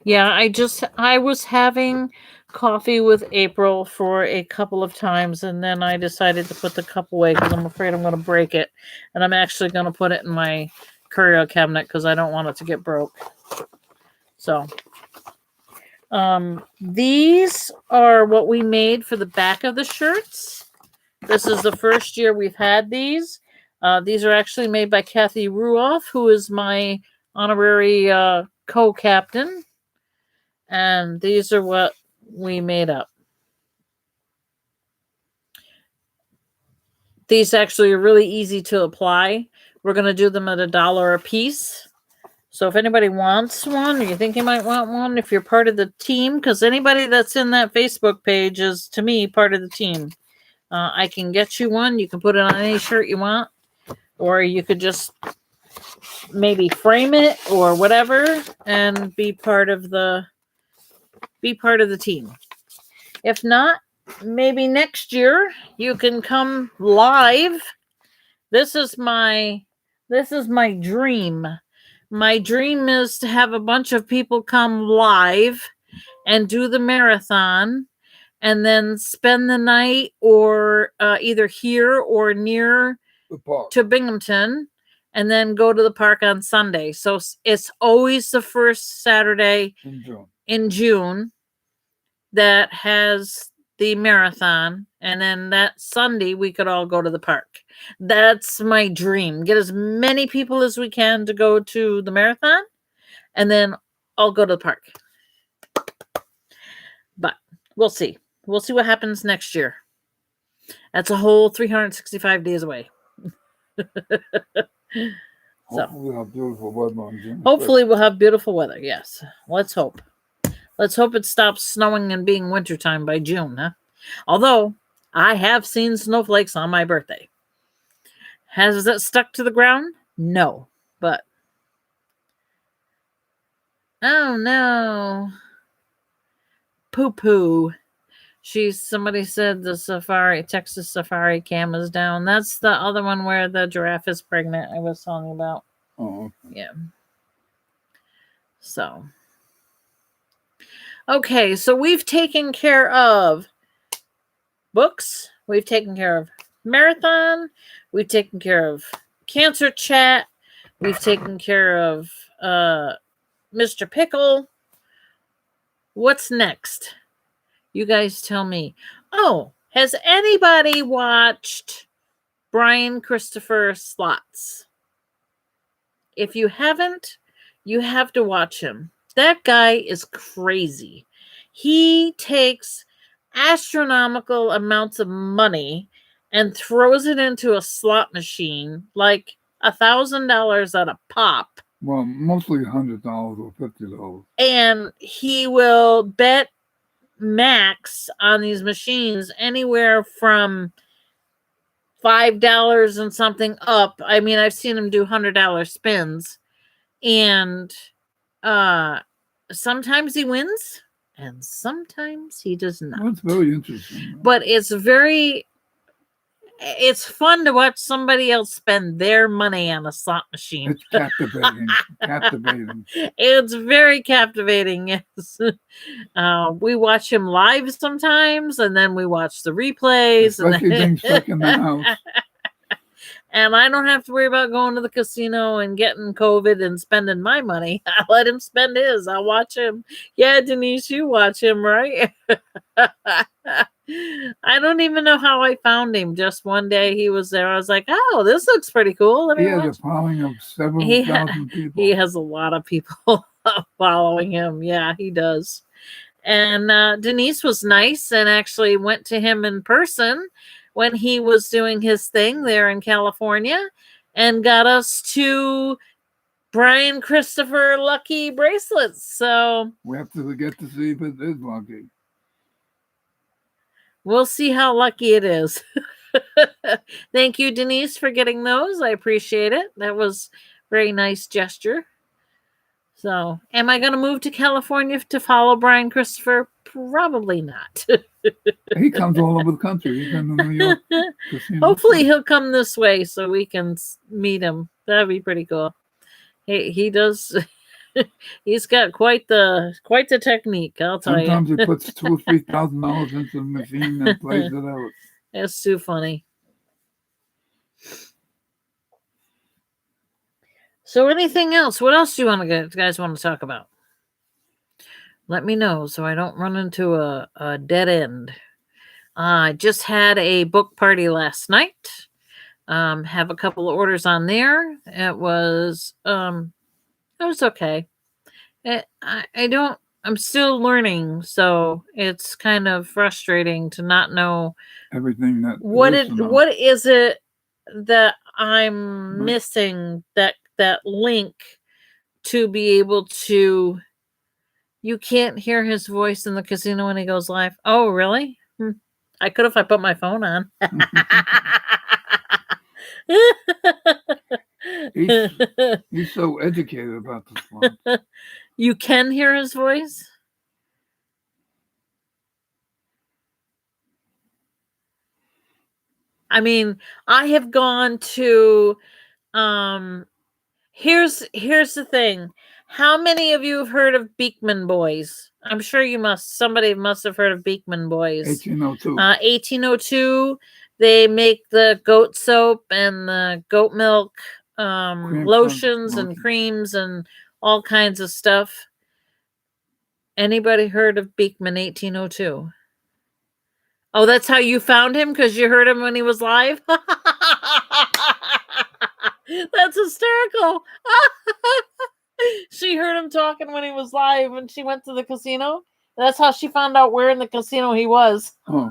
yeah, I was having coffee with April for a couple of times, and then I decided to put the cup away because I'm afraid I'm going to break it, and I'm actually going to put it in my curio cabinet because I don't want it to get broke. So, these are what we made for the back of the shirts. This is the first year we've had these. These are actually made by Kathy Ruoff, who is my honorary co-captain. And these are what we made up. These actually are really easy to apply. We're going to do them at $1 a piece. So if anybody wants one, or you think you might want one, if you're part of the team, because anybody that's in that Facebook page is, to me, part of the team. I can get you one. You can put it on any shirt you want. Or you could just maybe frame it or whatever and be part of the team. If not, maybe next year you can come live. This is my dream. My dream is to have a bunch of people come live and do the marathon and then spend the night or either here or near The park. to Binghamton and then go to the park on Sunday. So it's always the first Saturday in June that has the marathon, and then that Sunday we could all go to the park. That's my dream. Get as many people as we can to go to the marathon, and then I'll go to the park. But we'll see. We'll see what happens next year. That's a whole 365 days away. Hopefully we'll have beautiful weather on June 5th. Hopefully we'll have beautiful weather. Yes. Let's hope. Let's hope it stops snowing and being wintertime by June, huh? Although I have seen snowflakes on my birthday. Has it stuck to the ground? No. But oh no. Poo-poo. Somebody said the Texas safari cam is down. That's the other one where the giraffe is pregnant I was telling you about. Oh, okay. Yeah. So. Okay, so we've taken care of books. We've taken care of marathon. We've taken care of cancer chat. We've taken care of Mr. Pickle. What's next? You guys tell me. Oh, has anybody watched Brian Christopher Slots? If you haven't, you have to watch him. That guy is crazy. He takes astronomical amounts of money and throws it into a slot machine, like $1,000 at a pop. Well, mostly $100 or $50. And he will bet max on these machines anywhere from $5 and something up. I mean, I've seen him do $100 spins, and sometimes he wins and sometimes he does not. That's very interesting. But it's fun to watch somebody else spend their money on a slot machine. It's captivating. Captivating. It's very captivating, yes. We watch him live sometimes, and then we watch the replays. Especially being stuck in the house. And I don't have to worry about going to the casino and getting COVID and spending my money. I let him spend his. I'll watch him. Yeah, Denise, you watch him, right? I don't even know how I found him. Just one day he was there. I was like, oh, this looks pretty cool. He has a following of several thousand people. He has a lot of people following him. Yeah, he does. And Denise was nice and actually went to him in person when he was doing his thing there in California and got us 2 Brian Christopher lucky bracelets. So we have to get to see if it is lucky. We'll see how lucky it is. Thank you, Denise, for getting those. I appreciate it. That was a very nice gesture. So, am I going to move to California to follow Brian Christopher? Probably not. He comes all over the country. He's in the New York casino. Hopefully he'll come this way so we can meet him. That'd be pretty cool. He does. He's got quite the technique, I'll tell you. Sometimes he puts $2,000 or $3,000 into the machine and plays it out. That's too funny. So, anything else? What else do you guys want to talk about? Let me know so I don't run into a dead end. I just had a book party last night. Have a couple of orders on there. It was okay. I'm still learning, so it's kind of frustrating to not know everything that what is it that I'm missing, that link to be able to. You can't hear his voice in the casino when he goes live. Oh, really? I could if I put my phone on. He's so educated about this one. You can hear his voice? I mean, I have gone to Here's the thing. How many of you have heard of Beekman boys? I'm sure you must. Somebody must have heard of Beekman boys. 1802. 1802. They make the goat soap and the goat milk lotions and creams and all kinds of stuff. Anybody heard of Beekman 1802? Oh, that's how you found him, because you heard him when he was live? That's hysterical. She heard him talking when he was live when she went to the casino. That's how she found out where in the casino he was. Oh.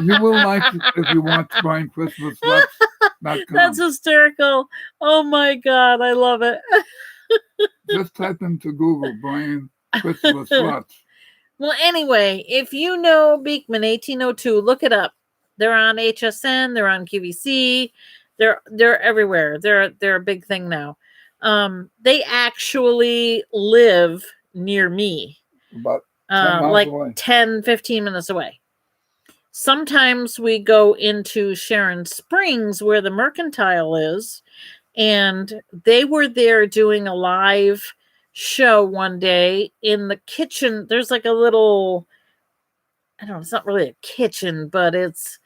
You will like it if you want to buy Christmas sweats. That's hysterical. Oh my God, I love it. Just type into Google Brian Christmas sweats. Well, anyway, if you know Beekman 1802, look it up. They're on HSN, they're on QVC, they're everywhere. They're a big thing now. They actually live near me. About 10 miles like away. 10, 15 minutes away. Sometimes we go into Sharon Springs where the Mercantile is, and they were there doing a live show one day in the kitchen. There's like a little, I don't know, it's not really a kitchen, but it's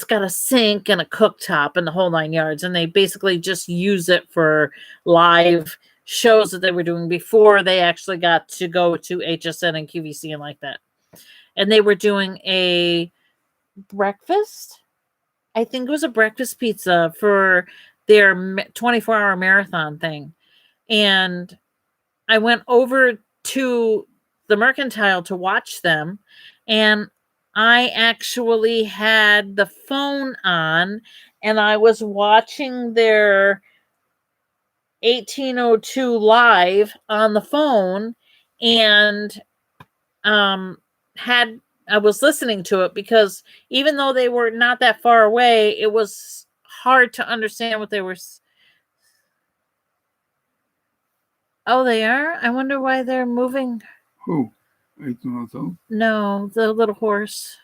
got a sink and a cooktop and the whole 9 yards, and they basically just use it for live shows that they were doing before they actually got to go to HSN and QVC and like that. And they were doing a breakfast. I think it was a breakfast pizza for their 24-hour marathon thing. And I went over to the Mercantile to watch them, and I actually had the phone on and I was watching their 1802 live on the phone, and I was listening to it because even though they were not that far away, it was hard to understand what they were. Oh, they are? I wonder why they're moving. Who? 1802? No, the little horse.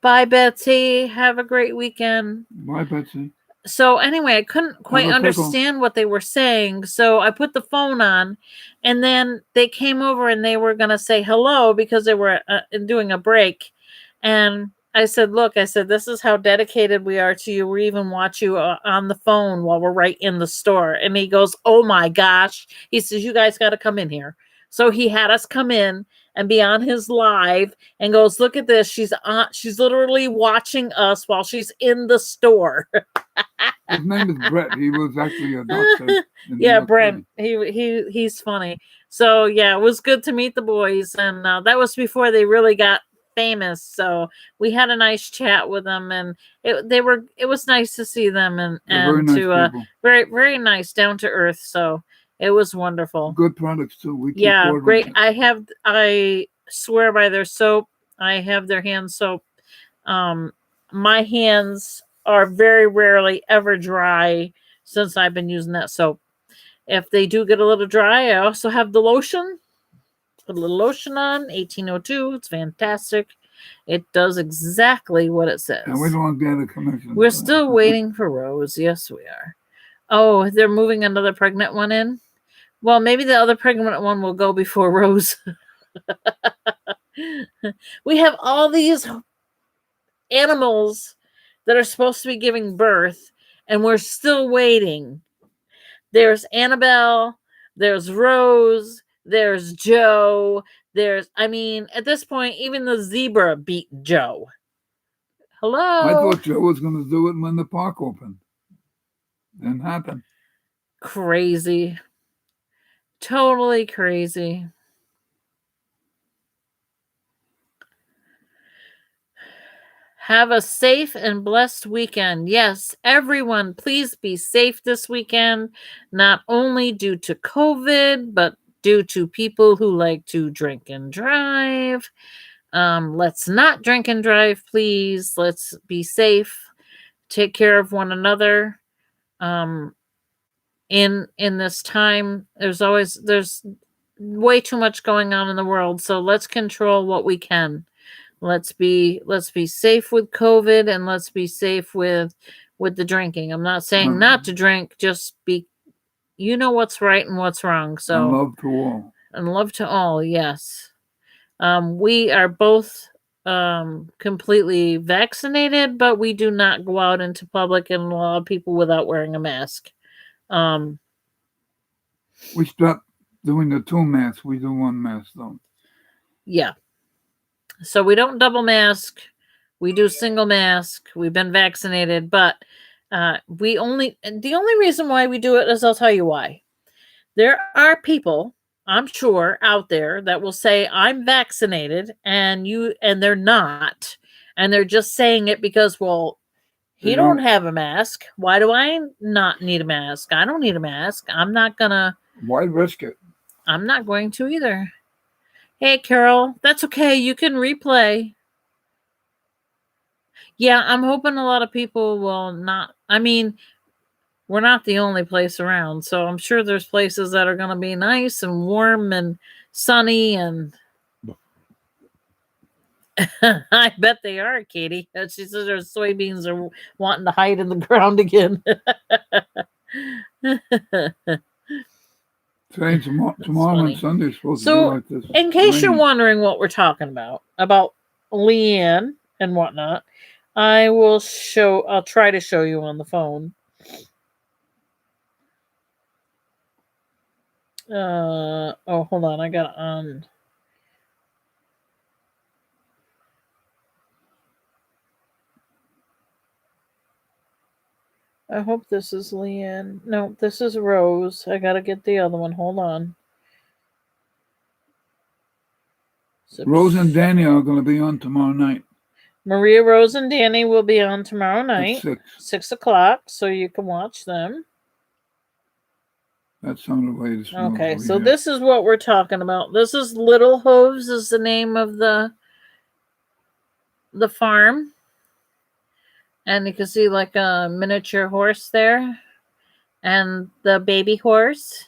Bye, Betsy. Have a great weekend. Bye, Betsy. So anyway, I couldn't quite understand what they were saying. So I put the phone on, and then they came over and they were going to say hello because they were doing a break. And I said, look, this is how dedicated we are to you. We even watch you on the phone while we're right in the store. And he goes, oh my gosh. He says, you guys got to come in here. So he had us come in and be on his live and goes, look at this. She's literally watching us while she's in the store. His name is Brett. He was actually a doctor. Yeah, Brent. He's funny. So yeah, it was good to meet the boys, and that was before they really got famous. So we had a nice chat with them, and it was nice to see them, and very nice very, very nice, down to earth. So it was wonderful. Good products too. Great. I swear by their soap. I have their hand soap. My hands are very rarely ever dry since I've been using that soap. If they do get a little dry, I also have the lotion. Put a little lotion on, 1802. It's fantastic. It does exactly what it says. And we don't get a commission. We're still waiting for Rose. Yes, we are. Oh, they're moving another pregnant one in? Well, maybe the other pregnant one will go before Rose. We have all these animals that are supposed to be giving birth, and we're still waiting. There's Annabelle, there's Rose, there's Joe, at this point, even the zebra beat Joe. Hello? I thought Joe was going to do it when the park opened. Didn't happen. Crazy. Totally crazy. Have a safe and blessed weekend. Yes, everyone, please be safe this weekend, not only due to COVID, but due to people who like to drink and drive. Let's not drink and drive, please. Let's be safe. Take care of one another. In this time, there's way too much going on in the world, so let's control what we can. Let's be safe with COVID, and let's be safe with with the drinking. I'm not saying not to drink, just be, you know what's right and what's wrong. So, and love to all. And love to all, yes. We are both completely vaccinated, but we do not go out into public and allow people without wearing a mask. We stopped doing the 2 masks. We do 1 mask though. Yeah. So we don't double mask. We do single mask. We've been vaccinated, but the only reason why we do it is I'll tell you why. There are people, I'm sure, out there that will say I'm vaccinated and they're not. And they're just saying it because, well, he don't have a mask. Why do I not need a mask? I don't need a mask. I'm not gonna. Why risk it? I'm not going to either. Hey, Carol, that's okay. You can replay. Yeah, I'm hoping a lot of people will not. I mean, we're not the only place around, so I'm sure there's places that are going to be nice and warm and sunny, and I bet they are, Katie. She says her soybeans are wanting to hide in the ground again. Today, tomorrow and Sunday is supposed to be like this. In case you're wondering what we're talking about Leanne and whatnot, I'll try to show you on the phone. Hold on, I got on. I hope this is Leanne. No, this is Rose. I gotta get the other one. Hold on. Rose and Danny are going to be on tomorrow night. Maria, Rose, and Danny will be on tomorrow night. At 6 o'clock, so you can watch them. That sounded way to Okay, so this is what we're talking about. This is Little Hooves is the name of the farm. And you can see like a miniature horse there. And the baby horse.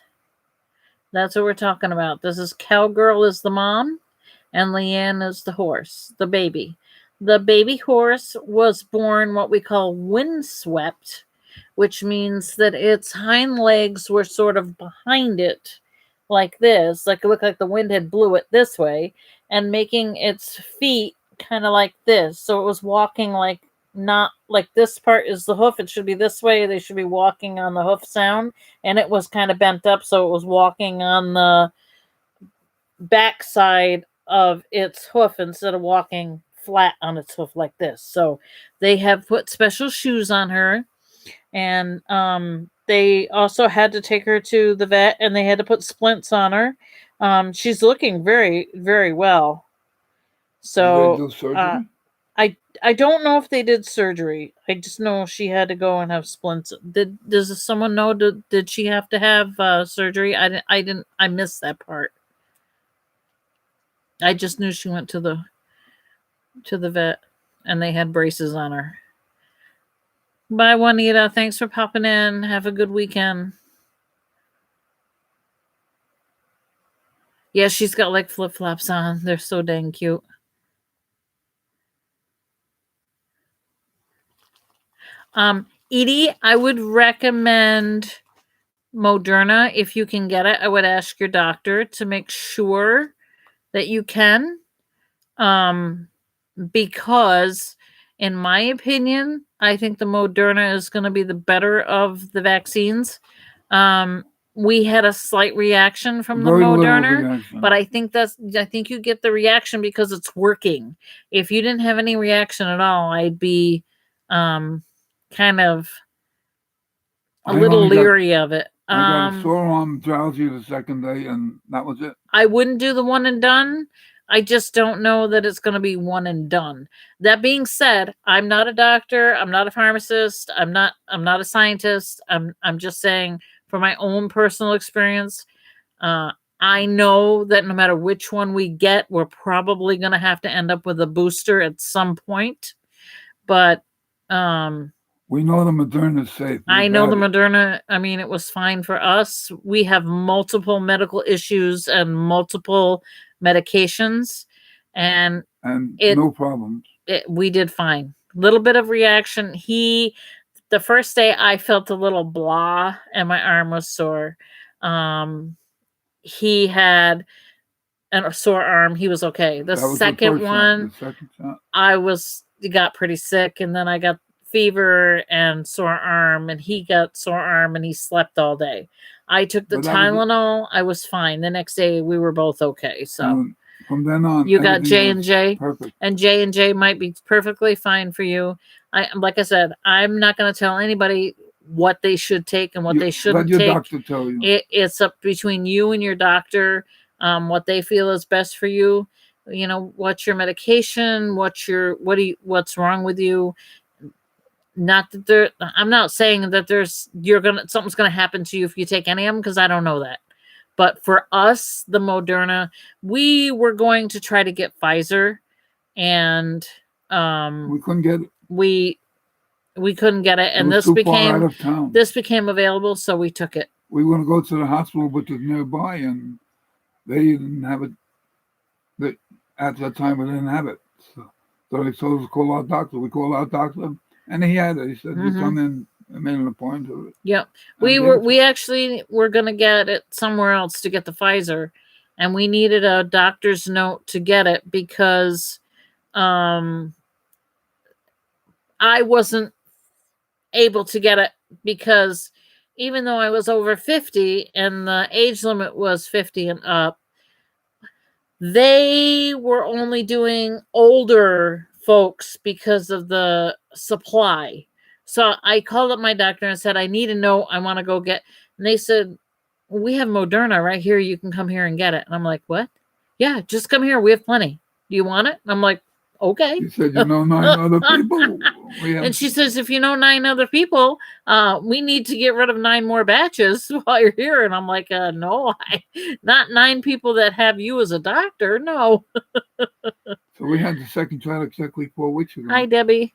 That's what we're talking about. This is Cowgirl is the mom. And Leanne is the horse, the baby. The baby horse was born what we call windswept, which means that its hind legs were sort of behind it like this. Like it looked like the wind had blew it this way and making its feet kind of like this. So it was walking like, not like this part is the hoof. It should be this way. They should be walking on the hoof sound. And it was kind of bent up. So it was walking on the backside of its hoof instead of walking flat on its hoof like this. So they have put special shoes on her, and they also had to take her to the vet, and they had to put splints on her. She's looking very, very well. So did they do surgery? I don't know if they did surgery. I just know she had to go and have splints. Does someone know? Did she have to have surgery? I missed that part. I just knew she went to the vet and they had braces on her. Bye, Juanita. Thanks for popping in. Have a good weekend. Yeah, she's got like flip-flops on. They're so dang cute. Edie, I would recommend Moderna if you can get it. I would ask your doctor to make sure that you can. Because in my opinion, I think the Moderna is going to be the better of the vaccines. We had a slight reaction from the Moderna, but I think you get the reaction because it's working. If you didn't have any reaction at all, I'd be kind of a little leery of it. I got a sore arm, drowsy the second day, and that was it. I wouldn't do the one and done. I just don't know that it's going to be one and done. That being said, I'm not a doctor. I'm not a pharmacist. I'm not a scientist. I'm just saying from my own personal experience, I know that no matter which one we get, we're probably going to have to end up with a booster at some point. But we know the Moderna is safe. I know the Moderna, I mean, it was fine for us. We have multiple medical issues and multiple medications, and no problems. We did fine. Little bit of reaction. The the first day I felt a little blah and my arm was sore. He had a sore arm. He was okay. The That was second first shot. one, The second shot. I got pretty sick, and then I got fever and sore arm, and he got sore arm, and he slept all day. I took the But that was it. Tylenol. I was fine. The next day, we were both okay. So And from then on, you got everything was J&J, perfect. and J&J might be perfectly fine for you. Like I said, I'm not going to tell anybody what they should take and what they shouldn't Let your take. doctor tell you. It's up between you and your doctor, what they feel is best for you. You know, what's your medication? What's wrong with you? Not that I'm not saying that something's gonna happen to you if you take any of them, because I don't know that. But for us, the Moderna, we were going to try to get Pfizer, and We couldn't get it. we couldn't get it, and It was too far out of town. this became available, so we took it. We were going to go to the hospital, which was nearby, and they didn't have it. At that time, we didn't have it. So they told us to call our doctor. We called our doctor, and he had it. He said, "You come in," and made an appointment for it. Yep. We actually were going to get it somewhere else to get the Pfizer, and we needed a doctor's note to get it because I wasn't able to get it, because even though I was over 50 and the age limit was 50 and up, they were only doing older folks because of the supply. So I called up my doctor and said, I need a note. I want to go get. And they said, we have Moderna right here. You can come here and get it. And I'm like, what? Yeah, just come here. We have plenty. Do you want it? And I'm like, okay. She said, you know 9 other people. And she says, if you know 9 other people, we need to get rid of 9 more batches while you're here. And I'm like, no, not 9 people that have you as a doctor. No. So we had the second shot exactly 4 weeks ago. Hi, Debbie.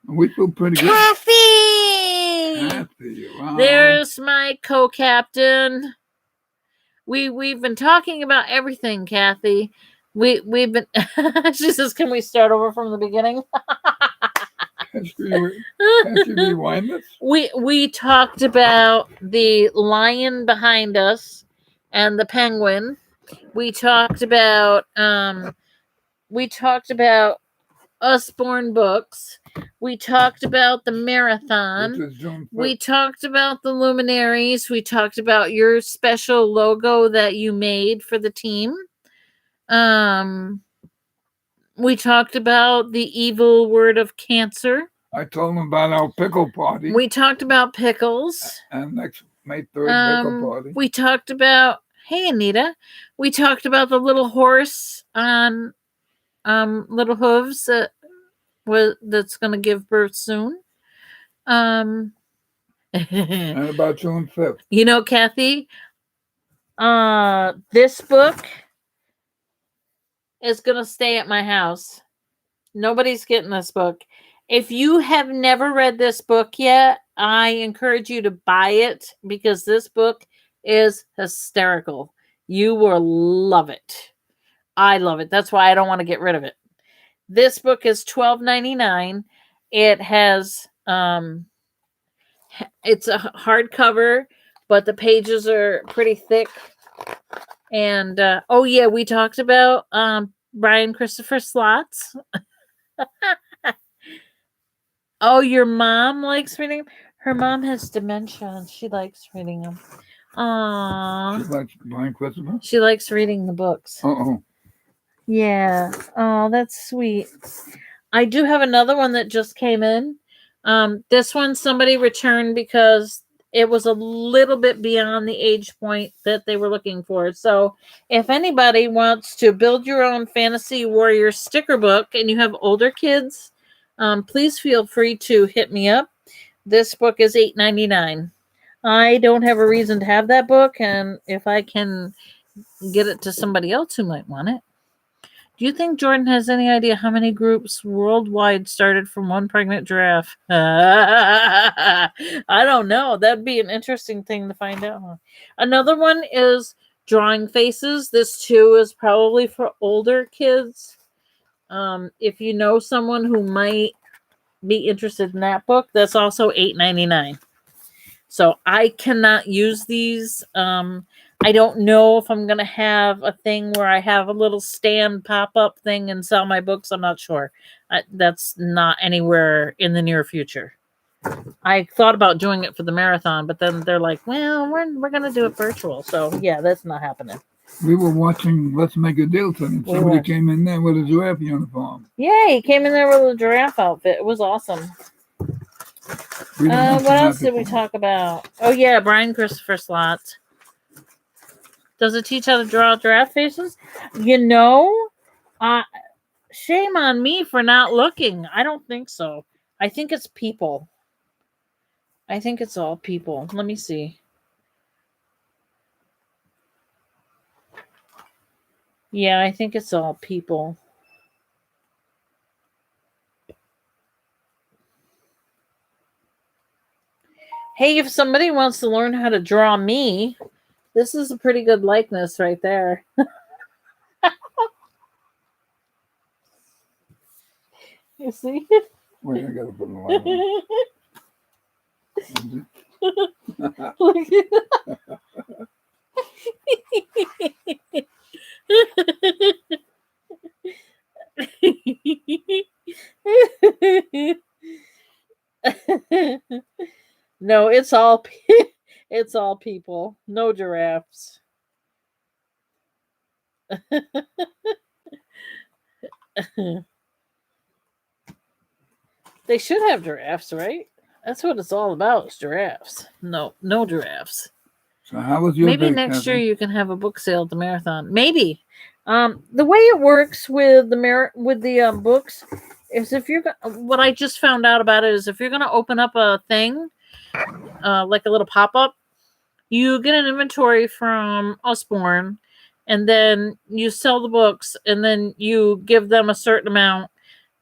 And we feel pretty good. Kathy, wow. There's my co-captain. We've been talking about everything, Kathy. We've been. She says, "Can we start over from the beginning?" Can't you rewind this? We talked about the lion behind us and the penguin. We talked about Usborne books. We talked about the marathon. We talked about the luminaries. We talked about your special logo that you made for the team. We talked about the evil word of cancer. I told them about our pickle party. We talked about pickles. And next May 3rd pickle party. We talked about, hey Anita, we talked about the little horse on Little Hooves that's going to give birth soon. And about June 5th. You know, Kathy, this book is going to stay at my house. Nobody's getting this book. If you have never read this book yet, I encourage you to buy it, because this book is hysterical. You will love it. I love it. That's why I don't want to get rid of it. This book is $12.99. It has it's a hardcover, but the pages are pretty thick. And oh yeah, we talked about Brian Christopher Slots. Oh, your mom likes reading? Her mom has dementia and she likes reading them. Aww. She likes Brian Christopher? She likes reading the books. Uh-oh. Yeah. Oh, that's sweet. I do have another one that just came in. This one somebody returned because it was a little bit beyond the age point that they were looking for. So if anybody wants to build your own Fantasy Warrior sticker book and you have older kids, please feel free to hit me up. This book is $8.99. I don't have a reason to have that book, and if I can get it to somebody else who might want it. Do you think Jordan has any idea how many groups worldwide started from one pregnant giraffe? I don't know. That'd be an interesting thing to find out. Another one is drawing faces. This too is probably for older kids. If you know someone who might be interested in that book, that's also $8.99. So I cannot use these. I don't know if I'm gonna have a thing where I have a little stand pop up thing and sell my books. I'm not sure. That's not anywhere in the near future. I thought about doing it for the marathon, but then they're like, "Well, we're gonna do it virtual." So yeah, that's not happening. We were watching Let's Make a Deal tonight. We Somebody were. came in there with a giraffe uniform. Yeah, he came in there with a giraffe outfit. It was awesome. We didn't mention What that else did we before. talk about? Oh yeah, Brian Christopher Slots. Does it teach how to draw giraffe faces? You know, shame on me for not looking. I don't think so. I think it's people. I think it's all people. Let me see. Yeah, I think it's all people. Hey, if somebody wants to learn how to draw me, this is a pretty good likeness right there. You see? Wait, I gotta put the light on. Look No, it's all it's all people. No giraffes. They should have giraffes, right? That's what it's all about, is giraffes. No giraffes. So how was your Maybe day, next year Catherine? you can have a book sale at the marathon. Maybe. The way it works with the books is if you're what I just found out about it is if you're going to open up a thing, like a little pop up, you get an inventory from Usborne, and then you sell the books, and then you give them a certain amount,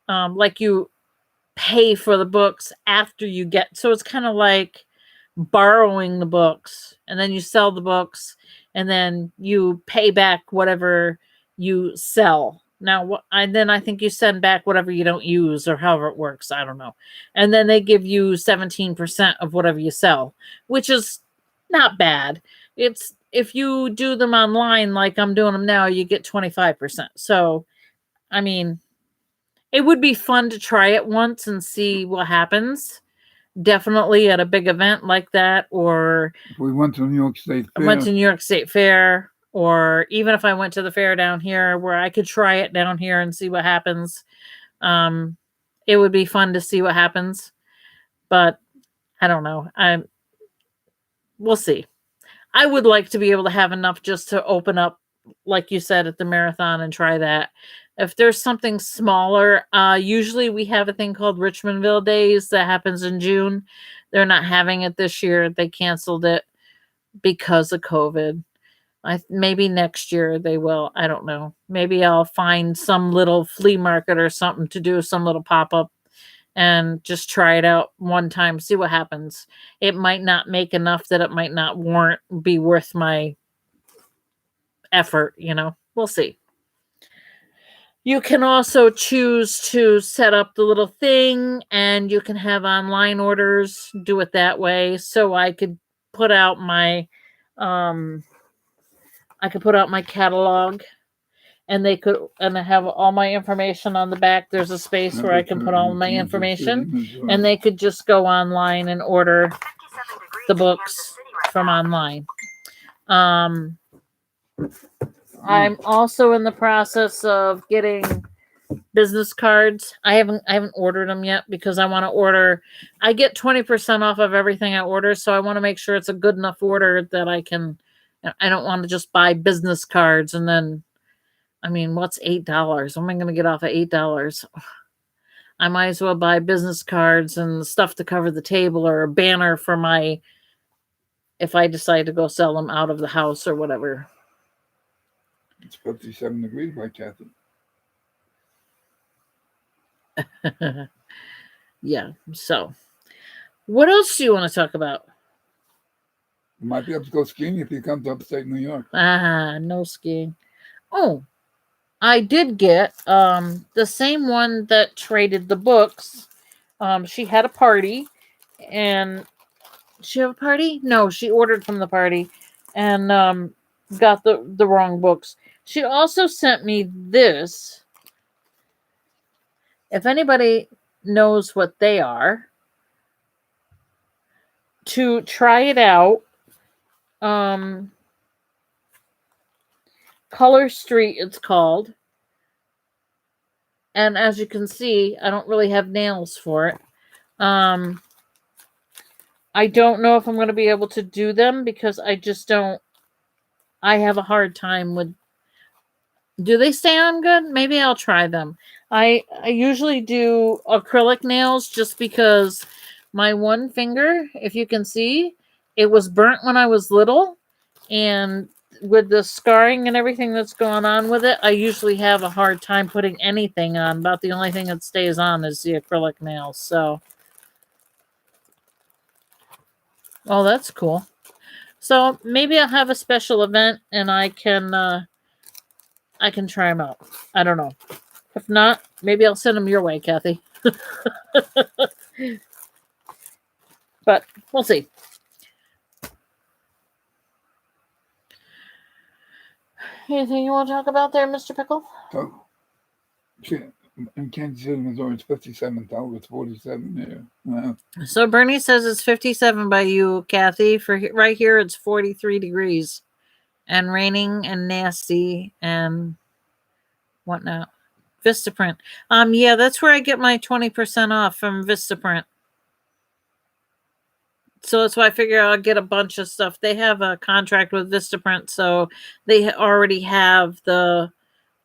like you pay for the books after you get. So it's kind of like borrowing the books, and then you sell the books, and then you pay back whatever you sell. Now, and then I think you send back whatever you don't use, or however it works. I don't know. And then they give you 17% of whatever you sell, which is not bad. It's if you do them online, like I'm doing them now, you get 25%. So, I mean, it would be fun to try it once and see what happens. Definitely at a big event like that, or If we went to New York State I Fair, went to New York State Fair, or even if I went to the fair down here where I could try it down here and see what happens. It would be fun to see what happens. But I don't know. We'll see. I would like to be able to have enough just to open up, like you said, at the marathon and try that. If there's something smaller, usually we have a thing called Richmondville Days that happens in June. They're not having it this year. They canceled it because of COVID. Maybe next year they will. I don't know. Maybe I'll find some little flea market or something to do some little pop up and just try it out one time, see what happens. It might not make enough that it might not be worth my effort, We'll see. You can also choose to set up the little thing, and you can have online orders, do it that way. So I could put out my catalog, and I have all my information on the back. There's a space where I can put all my information, and they could just go online and order the books from online. I'm also in the process of getting business cards. I haven't ordered them yet because I want to order. I get 20% off of everything I order, so I want to make sure it's a good enough order that I can. I don't want to just buy business cards and then. I mean, what's $8? What am I going to get off of $8? I might as well buy business cards and stuff to cover the table, or a banner for my. If I decide to go sell them out of the house or whatever. It's 57 degrees by Catherine. Yeah. So, what else do you want to talk about? You might be able to go skiing if you come to upstate New York. No skiing. Oh, I did get the same one that traded the books. She had a party, and she have a party? No, she ordered from the party, and got the wrong books. She also sent me this. If anybody knows what they are, to try it out. Um, Color Street, it's called. And as you can see, I don't really have nails for it. I don't know if I'm going to be able to do them because I just don't. I have a hard time with. Do they stay on good? Maybe I'll try them. I usually do acrylic nails just because my one finger, if you can see, it was burnt when I was little, and with the scarring and everything that's going on with it, I usually have a hard time putting anything on. About the only thing that stays on is the acrylic nails. So, oh, that's cool. So maybe I'll have a special event and I can try them out. I don't know. If not, maybe I'll send them your way, Kathy. But we'll see. Anything you want to talk about there, Mr. Pickle? So, in Kansas City, Missouri, it's 57. Thought it was 47 there. So Bernie says it's 57 by you, Kathy. For right here, it's 43 degrees, and raining and nasty and whatnot. Vistaprint. Yeah, that's where I get my 20% off from Vistaprint. So that's why I figure I'll get a bunch of stuff. They have a contract with Vistaprint, so they already have the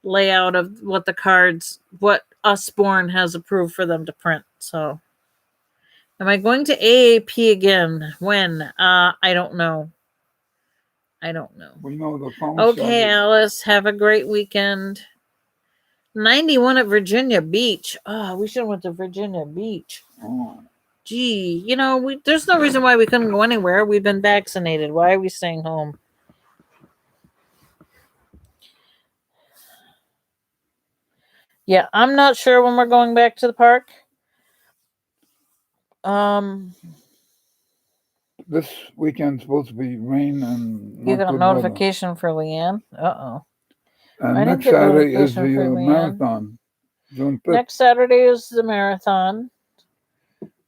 layout of what the cards, what Usborne has approved for them to print. So, am I going to AAP again? When? I don't know. I don't know. We know the phone Okay, shop. Alice, have a great weekend. 91 at Virginia Beach. Oh, we should have went to Virginia Beach. Oh. Gee, there's no reason why we couldn't go anywhere. We've been vaccinated. Why are we staying home? Yeah, I'm not sure when we're going back to the park. This weekend's supposed to be rain and You not got a good notification for Leanne. weather. I And didn't next get Saturday is notification the for Leanne. marathon, June 5th. Next Saturday is the marathon.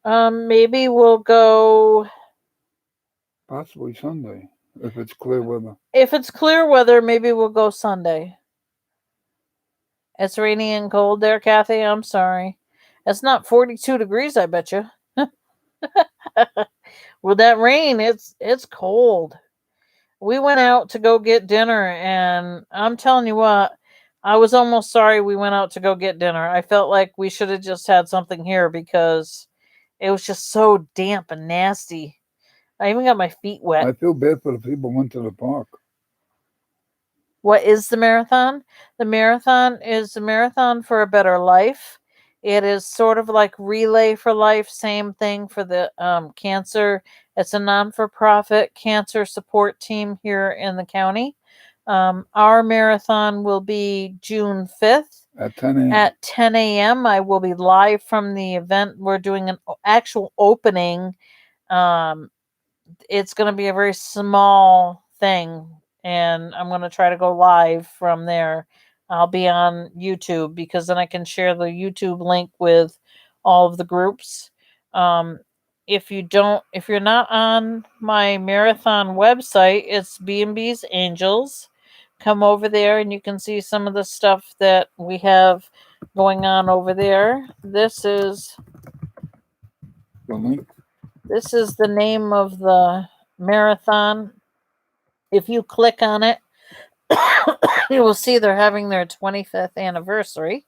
Maybe we'll go. Possibly Sunday, if it's clear weather. If it's clear weather, maybe we'll go Sunday. It's rainy and cold there, Kathy. I'm sorry. It's not 42 degrees, I bet you. With that rain, it's cold. We went out to go get dinner, and I'm telling you what, I was almost sorry we went out to go get dinner. I felt like we should have just had something here because it was just so damp and nasty. I even got my feet wet. I feel bad for the people who went to the park. What is the marathon? The marathon is the Marathon for a Better Life. It is sort of like Relay for Life, same thing for the cancer. It's a non-for-profit cancer support team here in the county. Our marathon will be June 5th at 10 a.m. At 10 a.m. I will be live from the event. We're doing an actual opening. It's going to be a very small thing, and I'm going to try to go live from there. I'll be on YouTube because then I can share the YouTube link with all of the groups. If you're not on my marathon website, it's B&B's Angels. Come over there and you can see some of the stuff that we have going on over there. This is the link. This is the name of the marathon. If you click on it, you will see they're having their 25th anniversary.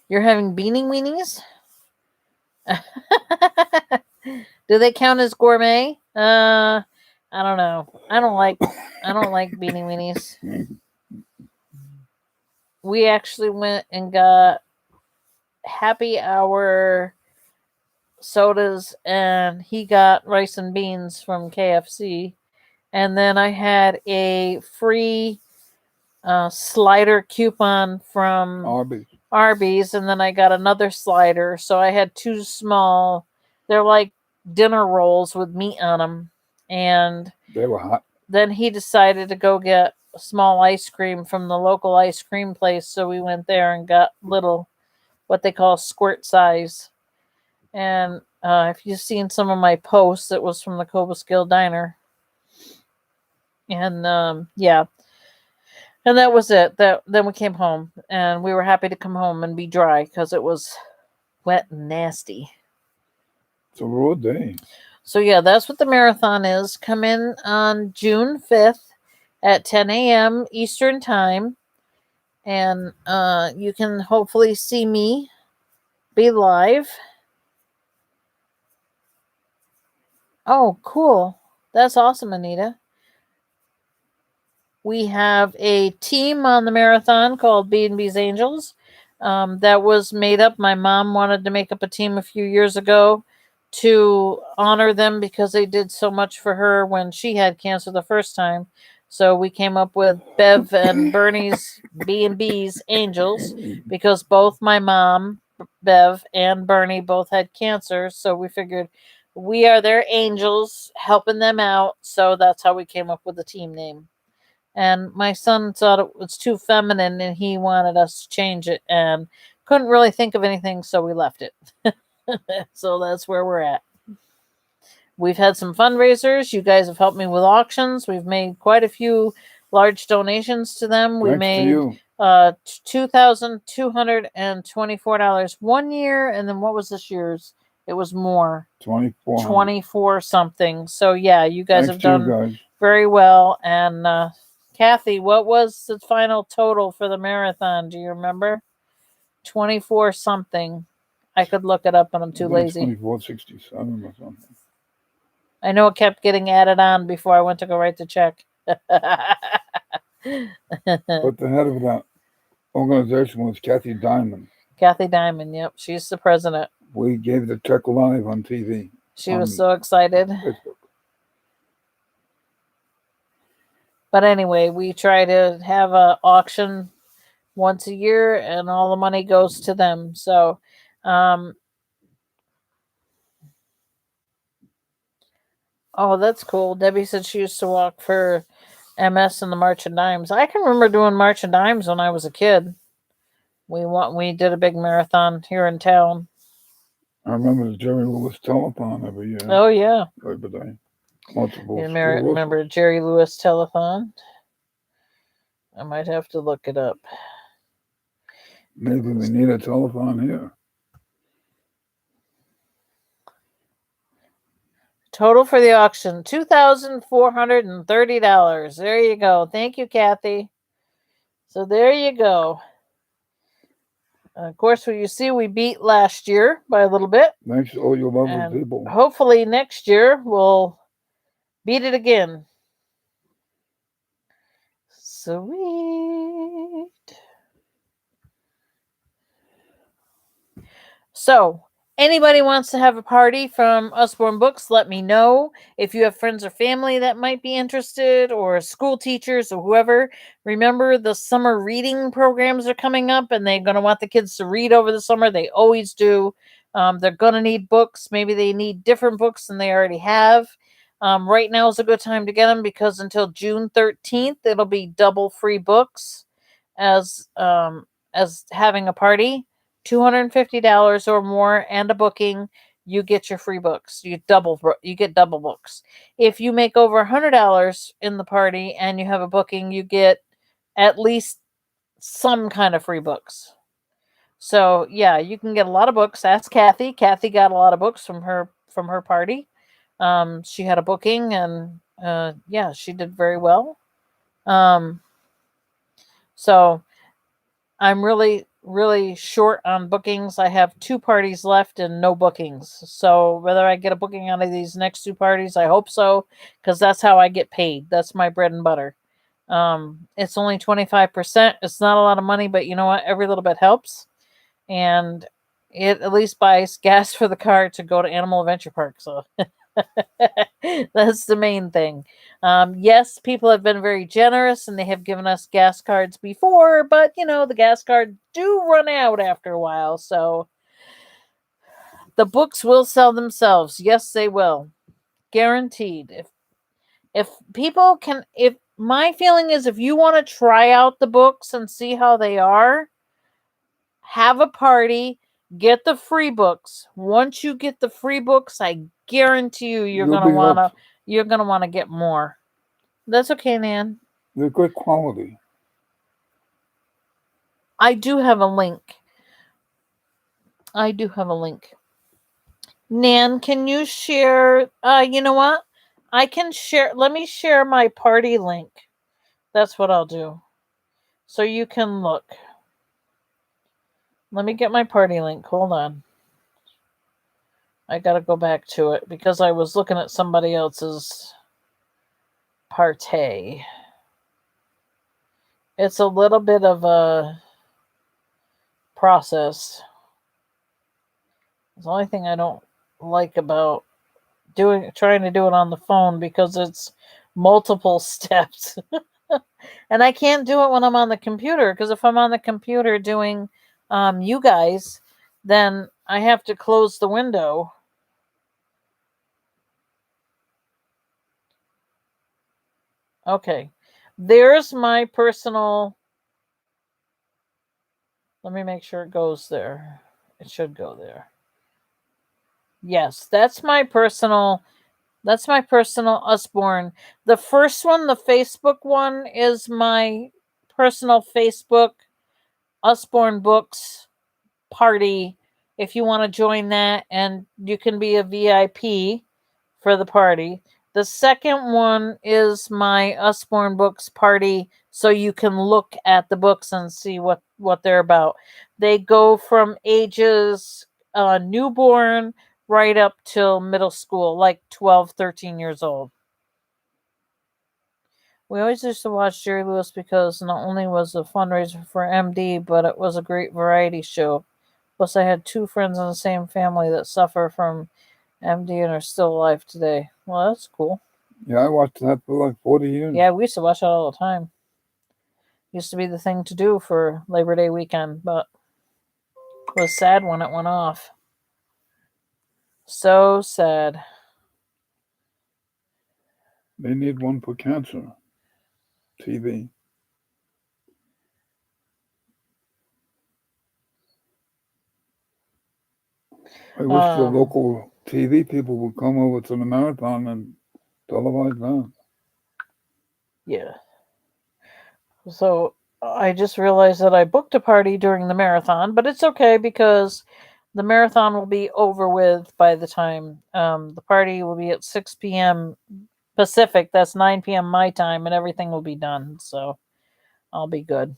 You're having beanie weenies? Do they count as gourmet? I don't know. I don't like beanie weenies. We actually went and got happy hour sodas, and he got rice and beans from KFC. And then I had a free slider coupon from Arby's, and then I got another slider. So I had two small, they're like dinner rolls with meat on them. And They were hot. then he decided to go get a small ice cream from the local ice cream place. So we went there and got little, what they call squirt size. And if you've seen some of my posts, it was from the Cobleskill Diner. And yeah, and that was it. That then we came home, and we were happy to come home and be dry because it was wet and nasty. It's a raw day. So yeah, that's what the marathon is. Come in on June 5th at 10 a.m. Eastern time, and you can hopefully see me be live. Oh, cool! That's awesome, Anita. We have a team on the marathon called B&B's Angels. That was made up. My mom wanted to make up a team a few years ago to honor them because they did so much for her when she had cancer the first time. So we came up with Bev and Bernie's B&B's Angels because both my mom, Bev, and Bernie both had cancer. So we figured we are their angels helping them out. So that's how we came up with the team name. And my son thought it was too feminine and he wanted us to change it and couldn't really think of anything, so we left it. So that's where we're at. We've had some fundraisers. You guys have helped me with auctions. We've made quite a few large donations to them. We Thanks to made you. $2,224 one year, and then what was this year's? It was more. 24. 24 something. So yeah, you guys Thanks have to you done guys. very well. And Kathy, what was the final total for the marathon? Do you remember? 24 something. I could look it up, but I'm too lazy. 24.67 or something. I know it kept getting added on before I went to go write the check. But the head of that organization was Kathy Diamond. Kathy Diamond, yep. She's the president. We gave the check live on TV. She was so excited. Facebook. But anyway, we try to have an auction once a year, and all the money goes to them. So, oh, that's cool. Debbie said she used to walk for MS and the March of Dimes. I can remember doing March of Dimes when I was a kid. We did a big marathon here in town. I remember the Jerry Lewis telethon every year. Oh yeah, Labor Day. Multiple. you remember Jerry Lewis telethon? I might have to look it up. Maybe we need a telethon here. Total for the auction, $2,430. There you go. Thank you, Kathy. So there you go. Of course, what you see, we beat last year by a little bit. Thanks to all you lovely And people. hopefully next year we'll beat it again. Sweet. So, anybody wants to have a party from Usborne Books, let me know. If you have friends or family that might be interested, or school teachers or whoever, remember the summer reading programs are coming up and they're going to want the kids to read over the summer. They always do. They're going to need books. Maybe they need different books than they already have. Right now is a good time to get them because until June 13th, it'll be double free books as having a party. $250 or more and a booking, you get your free books. You get double books. If you make over $100 in the party and you have a booking, you get at least some kind of free books. So yeah, you can get a lot of books. Ask Kathy. Kathy got a lot of books from her party. She had a booking and yeah, she did very well. So I'm really short on bookings. I have 2 parties left and no bookings. So whether I get a booking out of these next 2 parties, I hope so, because that's how I get paid. That's my bread and butter. It's only 25%. It's not a lot of money, but you know what? Every little bit helps. And it at least buys gas for the car to go to Animal Adventure Park. So That's the main thing. Yes, people have been very generous and they have given us gas cards before, but the gas cards do run out after a while. So the books will sell themselves. Yes, they will. Guaranteed. If people can, if my feeling is, if you want to try out the books and see how they are, have a party, get the free books. Once you get the free books, I guarantee you You'll be hooked. you're gonna want to get more. That's okay, Nan. They're good quality. I do have a link. I do have a link. Nan, can you share? You know what? I can share. Let me share my party link. That's what I'll do. So you can look. Let me get my party link. Hold on. I gotta go back to it because I was looking at somebody else's party. It's a little bit of a process. It's the only thing I don't like about trying to do it on the phone because it's multiple steps. And I can't do it when I'm on the computer because if I'm on the computer doing you guys, then I have to close the window. Okay. There's my personal. Let me make sure it goes there. It should go there. Yes, that's my personal Usborne. The first one, the Facebook one, is my personal Facebook Usborne Books party. If you want to join that, and you can be a VIP for the party. The second one is my Usborne Books party, so you can look at the books and see what they're about. They go from ages newborn right up till middle school, like 12, 13 years old. We always used to watch Jerry Lewis because not only was a fundraiser for MD, but it was a great variety show. Plus, I had two friends in the same family that suffer from MD and are still alive today. Well, that's cool. Yeah, I watched that for like 40 years. Yeah, we used to watch it all the time. Used to be the thing to do for Labor Day weekend, but it was sad when it went off. So sad. They need one for cancer. TV. I wish the local TV people would come over to the marathon and televise that. Yeah. So I just realized that I booked a party during the marathon, but it's okay because the marathon will be over with by the time the party will be at 6 p.m. Pacific. That's 9 p.m. my time, and everything will be done. So I'll be good.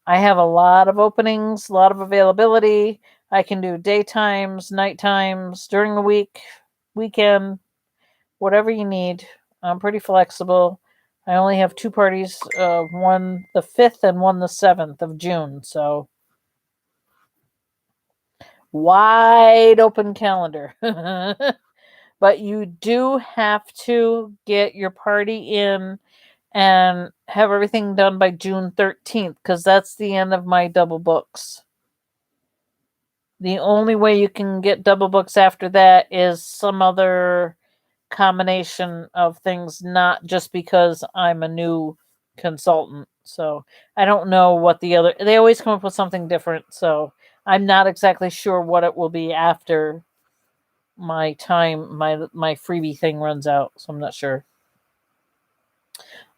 I have a lot of openings, a lot of availability. I can do daytimes, night times, during the week, weekend, whatever you need. I'm pretty flexible. I only have two parties, one the 5th and one the 7th of June. So wide open calendar. But you do have to get your party in and have everything done by June 13th because that's the end of my double books. The only way you can get double books after that is some other combination of things, not just because I'm a new consultant. So I don't know what they always come up with something different. So I'm not exactly sure what it will be after my freebie thing runs out. So I'm not sure.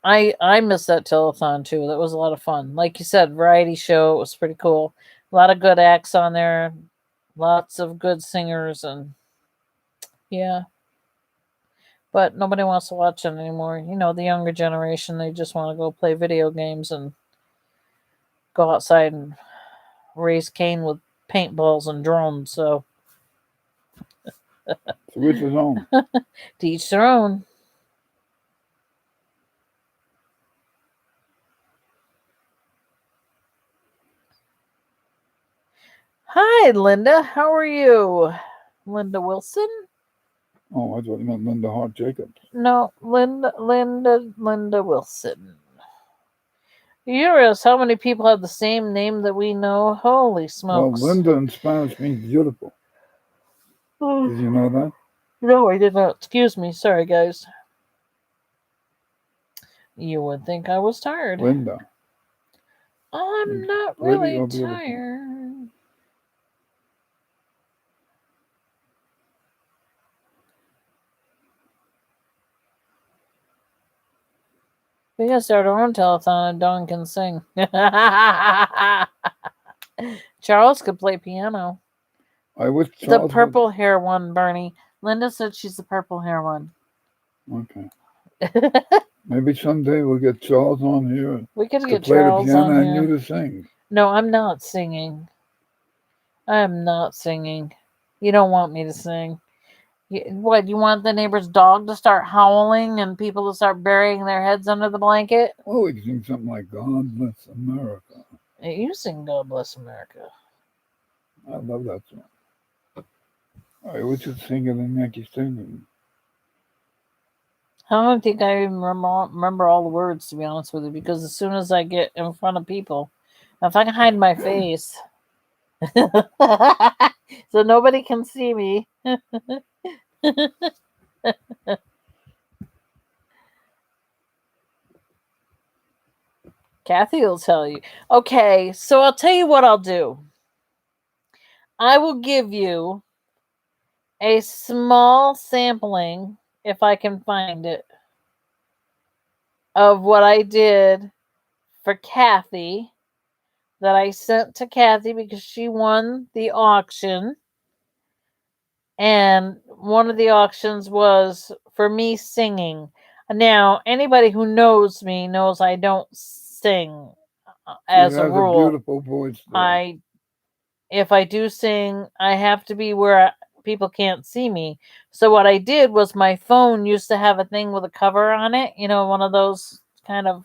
I missed that telethon too. That was a lot of fun. Like you said, variety show. It was pretty cool. A lot of good acts on there. Lots of good singers and yeah. But nobody wants to watch it anymore. The younger generation, they just want to go play video games and go outside and raise cane with paintballs and drones. So to each his own. To each their own. Hi, Linda. How are you? Linda Wilson? Oh, I thought you meant Linda Hart Jacobs. No, Linda Wilson. You realize how many people have the same name that we know? Holy Well, smokes. Linda in Spanish means beautiful. Did you know that? No, I did not. Excuse me. Sorry, guys. You would think I was tired. Linda. I'm not Pretty really or beautiful? tired. We gotta start our own telethon and Dawn can sing. Charles could play piano. I wish The Charles purple hair one, Bernie. Linda said she's the purple hair one. would. Okay. Maybe someday we'll get Charles on here We could to get play the Charles piano on and here. you to sing. No, I'm not singing. I am not singing. You don't want me to sing. What, you want the neighbor's dog to start howling and people to start burying their heads under the blanket? Oh, we can sing something like God Bless America. You sing God Bless America. I love that song. I wish you'd sing it in Yankee Stadium. I don't think I even remember all the words, to be honest with you, because as soon as I get in front of people, if I can hide my face so nobody can see me. Kathy will tell you. Okay, so I'll tell you what I'll do. I will give you a small sampling, if I can find it, of what I did for Kathy that I sent to Kathy because she won the auction. And one of the auctions was for me singing. Now, anybody who knows me knows I don't sing as She a has a rule. beautiful voice, though. If I do sing, I have to be where people can't see me. So what I did was my phone used to have a thing with a cover on it, one of those kind of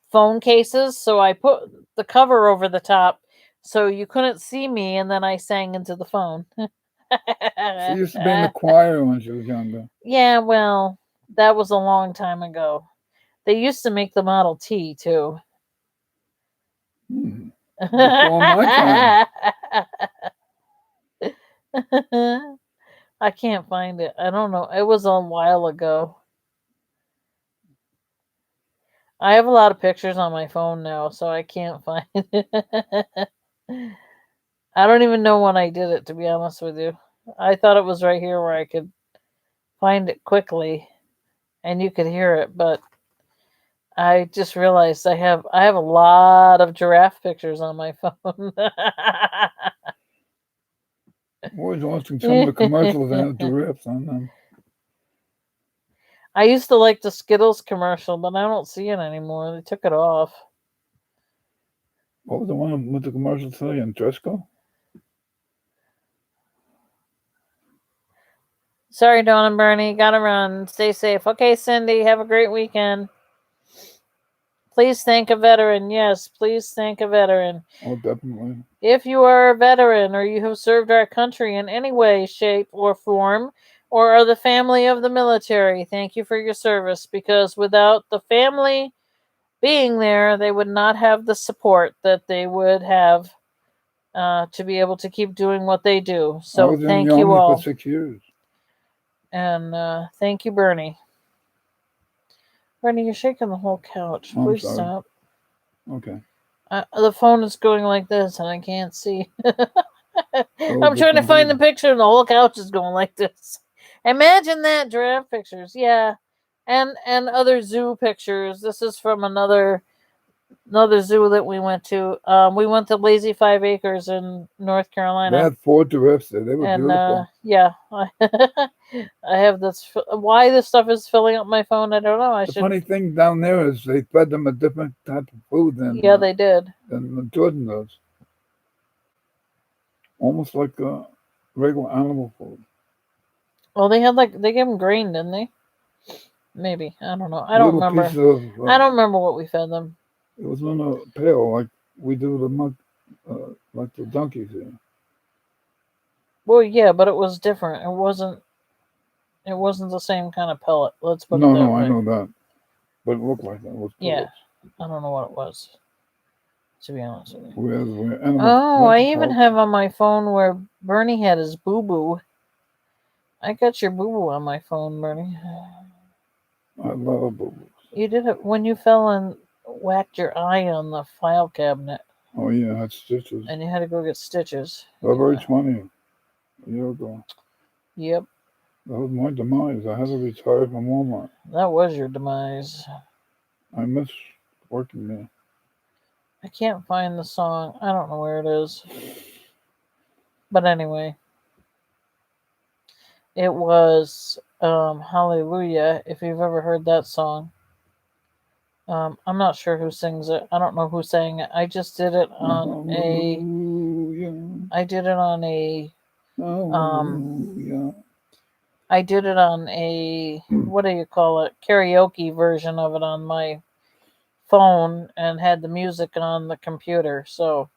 phone cases. So I put the cover over the top so you couldn't see me, and then I sang into the phone. She used to be in the choir when she was younger. Yeah, well, that was a long time ago. They used to make the Model T too. Before my time. I can't find it. I don't know. It was a while ago. I have a lot of pictures on my phone now, so I can't find it. I don't even know when I did it, to be honest with you. I thought it was right here where I could find it quickly and you could hear it, but I just realized I have a lot of giraffe pictures on my phone. Always watching some of the commercials that have giraffes on them. I used to like the Skittles commercial, but I don't see it anymore. They took it off. What was the one with the commercial saying? Tresco? Sorry, Dawn and Bernie. Gotta run. Stay safe. Okay, Cindy. Have a great weekend. Please thank a veteran. Yes, please thank a veteran. Oh, definitely. If you are a veteran or you have served our country in any way, shape, or form, or are the family of the military, thank you for your service, because without the family being there, they would not have the support that they would have to be able to keep doing what they do. I So was in thank the you Army all. for 6 years. And thank you, Bernie. Bernie, you're shaking the whole couch. I'm Please sorry. stop. Okay. The phone is going like this and I can't see. Oh, I'm trying to find the computer. picture and the whole couch is going like this. Imagine that, giraffe pictures. Yeah. And other zoo pictures. This is from another zoo that we went to. We went to Lazy 5 Acres in North They Carolina. had 4 giraffes there. They were And beautiful. yeah, I have this. Why this stuff is filling up my phone, I don't know. The funny thing down there is they fed them a different type of food than they did. than Jordan does. Almost like regular animal food. Well, they gave them grain, didn't they? Maybe, I don't know. I don't Little remember. pieces of. I don't remember what we fed them. It was in a pail like we do like the donkeys here. Well, yeah, but it was different. It wasn't. It wasn't the same kind of pellet. Let's put it No, that no, way. I know that, but it looked like that. It was Yeah. pellets. I don't know what it was, to be honest with you. Where animals Oh, went I to even parks. have on my phone where Bernie had his boo boo. I got your boo boo on my phone, Bernie. I love boo-boos. You did it when you fell and whacked your eye on the file cabinet, Oh yeah, I had stitches. and you had to go get stitches. February Yeah. 20th, a year ago. Yep, That was my demise. I had to retire from Walmart. that was your demise. I miss working there. I can't find the song. I don't know where it is. But anyway, it was Hallelujah, if you've ever heard that song. I'm not sure who sings it. I don't know who sang it. I just did it on a Hallelujah. I did it on a Hallelujah. I did it on a what do you call it? Karaoke version of it on my phone and had the music on the computer. So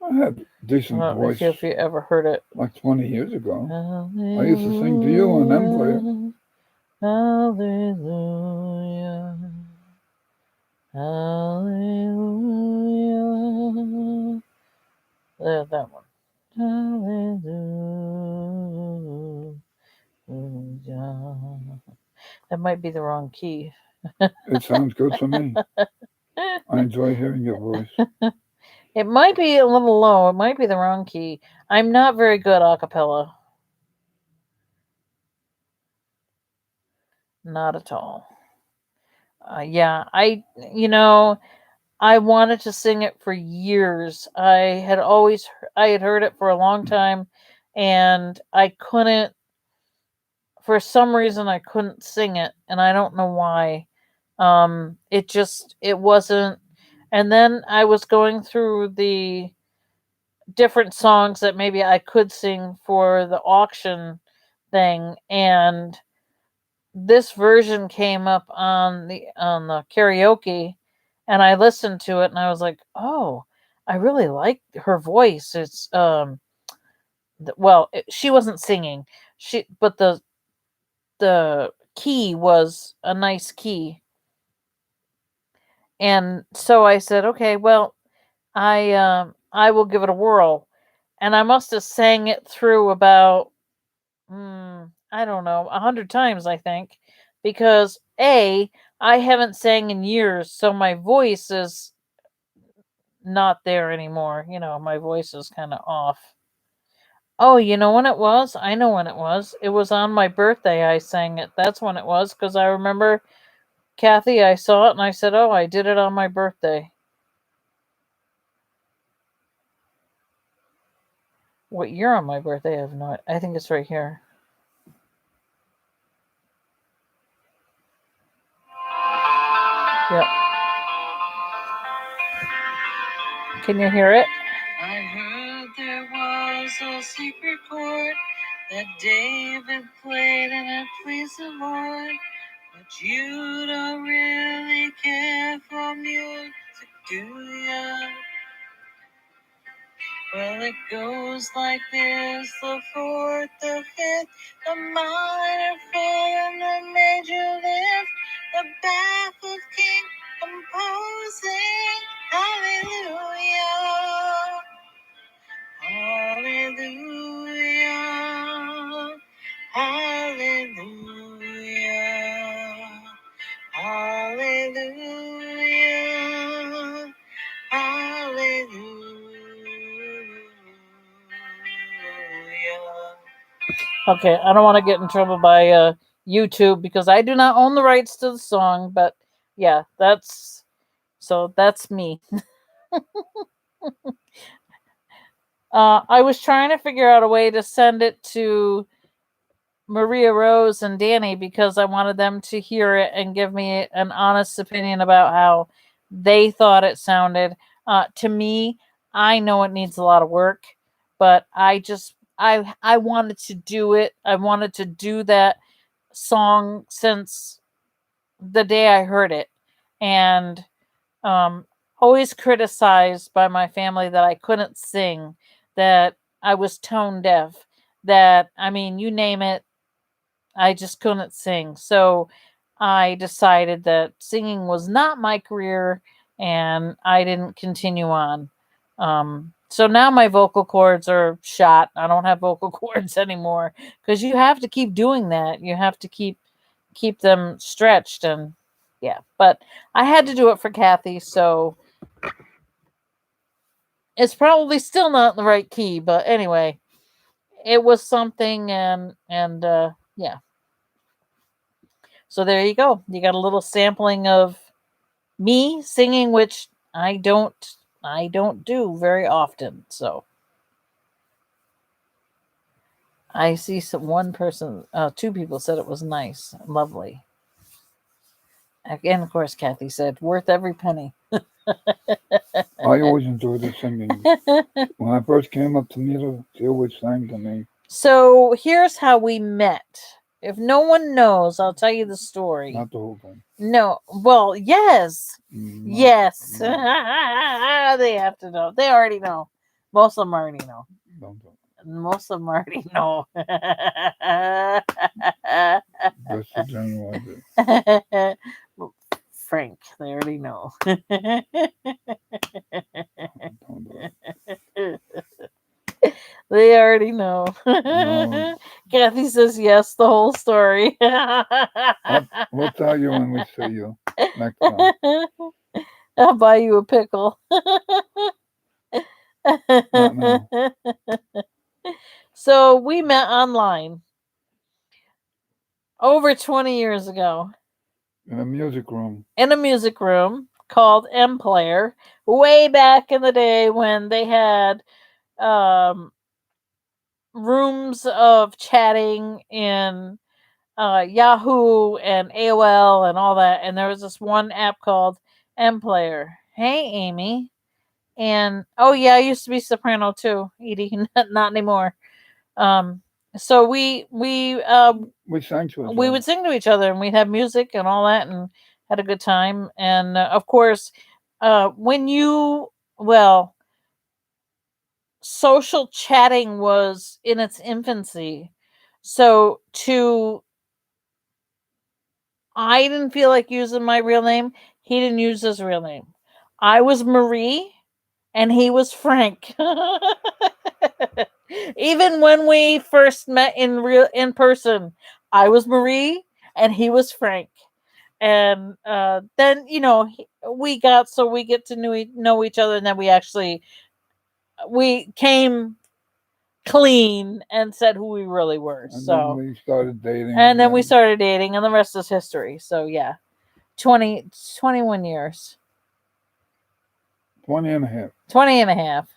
I had decent I don't know voice if you ever heard it. like 20 years ago. Hallelujah, I used to sing to you on M player. hallelujah, hallelujah. That one. Hallelujah. That might be the wrong key. It sounds good to me. I enjoy hearing your voice. It might be a little low. It might be the wrong key. I'm not very good a cappella. Not at all. Yeah, I wanted to sing it for years. I had heard it for a long time, and I couldn't, for some reason, I couldn't sing it, and I don't know why. It wasn't, and then I was going through the different songs that maybe I could sing for the auction thing, and this version came up on the karaoke, and I listened to it and I was like, "Oh, I really like her voice." It's she wasn't singing. But the key was a nice key. And so I said, "Okay, well, I will give it a whirl." And I must have sang it through about I don't know, 100 times, I think, because I haven't sang in years, so my voice is not there anymore. My voice is kind of off. Oh, you know when it was? I know when it was. It was on my birthday I sang it. That's when it was, because I remember Kathy, I saw it and I said, "Oh, I did it on my birthday." What year on my birthday? I have no. I think it's right here. Yep. Can you hear it? I heard there was a secret chord that David played and it pleased the Lord. But you don't really care for music, do ya? Well, it goes like this: the fourth, the fifth, the minor fall, and the major lift, the baffled king composing. Hallelujah, hallelujah, hallelujah, hallelujah, hallelujah. Okay, I don't want to get in trouble by YouTube because I do not own the rights to the song, but yeah, that's me. I was trying to figure out a way to send it to Maria Rose and Danny because I wanted them to hear it and give me an honest opinion about how they thought it sounded. To me, I know it needs a lot of work, but I wanted to do it. I wanted to do that song since the day I heard it, and um, always criticized by my family that I couldn't sing, that I was tone deaf, that, I mean, you name it, I just couldn't sing. So I decided that singing was not my career and I didn't continue on. So now my vocal cords are shot. I don't have vocal cords anymore because you have to keep doing that. You have to keep them stretched, and yeah, but I had to do it for Kathy, so it's probably still not in the right key, but anyway, it was something, and yeah. So there you go. You got a little sampling of me singing, which I don't do very often. So I see one person, two people said it was nice, lovely. Again, of course, Kathy said, worth every penny. I always enjoyed the singing. When I first came up to meet her, she always sang to me. So here's how we met. If no one knows, I'll tell you the story. Not the whole thing. No, well, yes. No, Yes. no. They have to know. They already know. Most of them already know. Don't do Most of them already know. Just the general idea. Frank, they already know. Don't do it. They already know. No. Kathy says yes, the whole story. We'll tell you when we see you next time. I'll buy you a pickle. Not now. So we met online over 20 years ago In a music room. in a music room called M Player, way back in the day when they had rooms of chatting in Yahoo and AOL and all that. And there was this one app called M Player. Hey, Amy. And oh yeah, I used to be soprano too, Edie. Not anymore. Um, so We sang to each we other. would sing to each other, and we'd have music and all that, and had a good time. And of course, when you well, social chatting was in its infancy, so to I didn't feel like using my real name. He didn't use his real name. I was Marie and he was Frank. Even when we first met in person, I was Marie and he was Frank. And then we get to know each other, and then we came clean and said who we really were. And So then we started dating. and then we started dating, and the rest is history. So yeah, 21 years. 20 and a half. 20 and a half.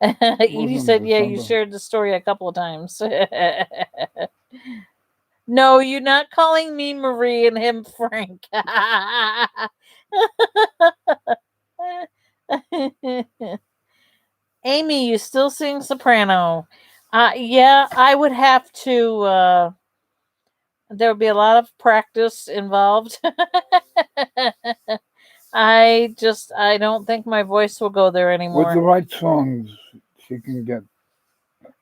Edie Wasn't said, yeah, you December. shared the story a couple of times. No, you're not calling me Marie and him Frank. Amy, you still sing soprano. Yeah, I would have to, there would be a lot of practice involved. I don't think my voice will go there anymore. With the right songs, she can get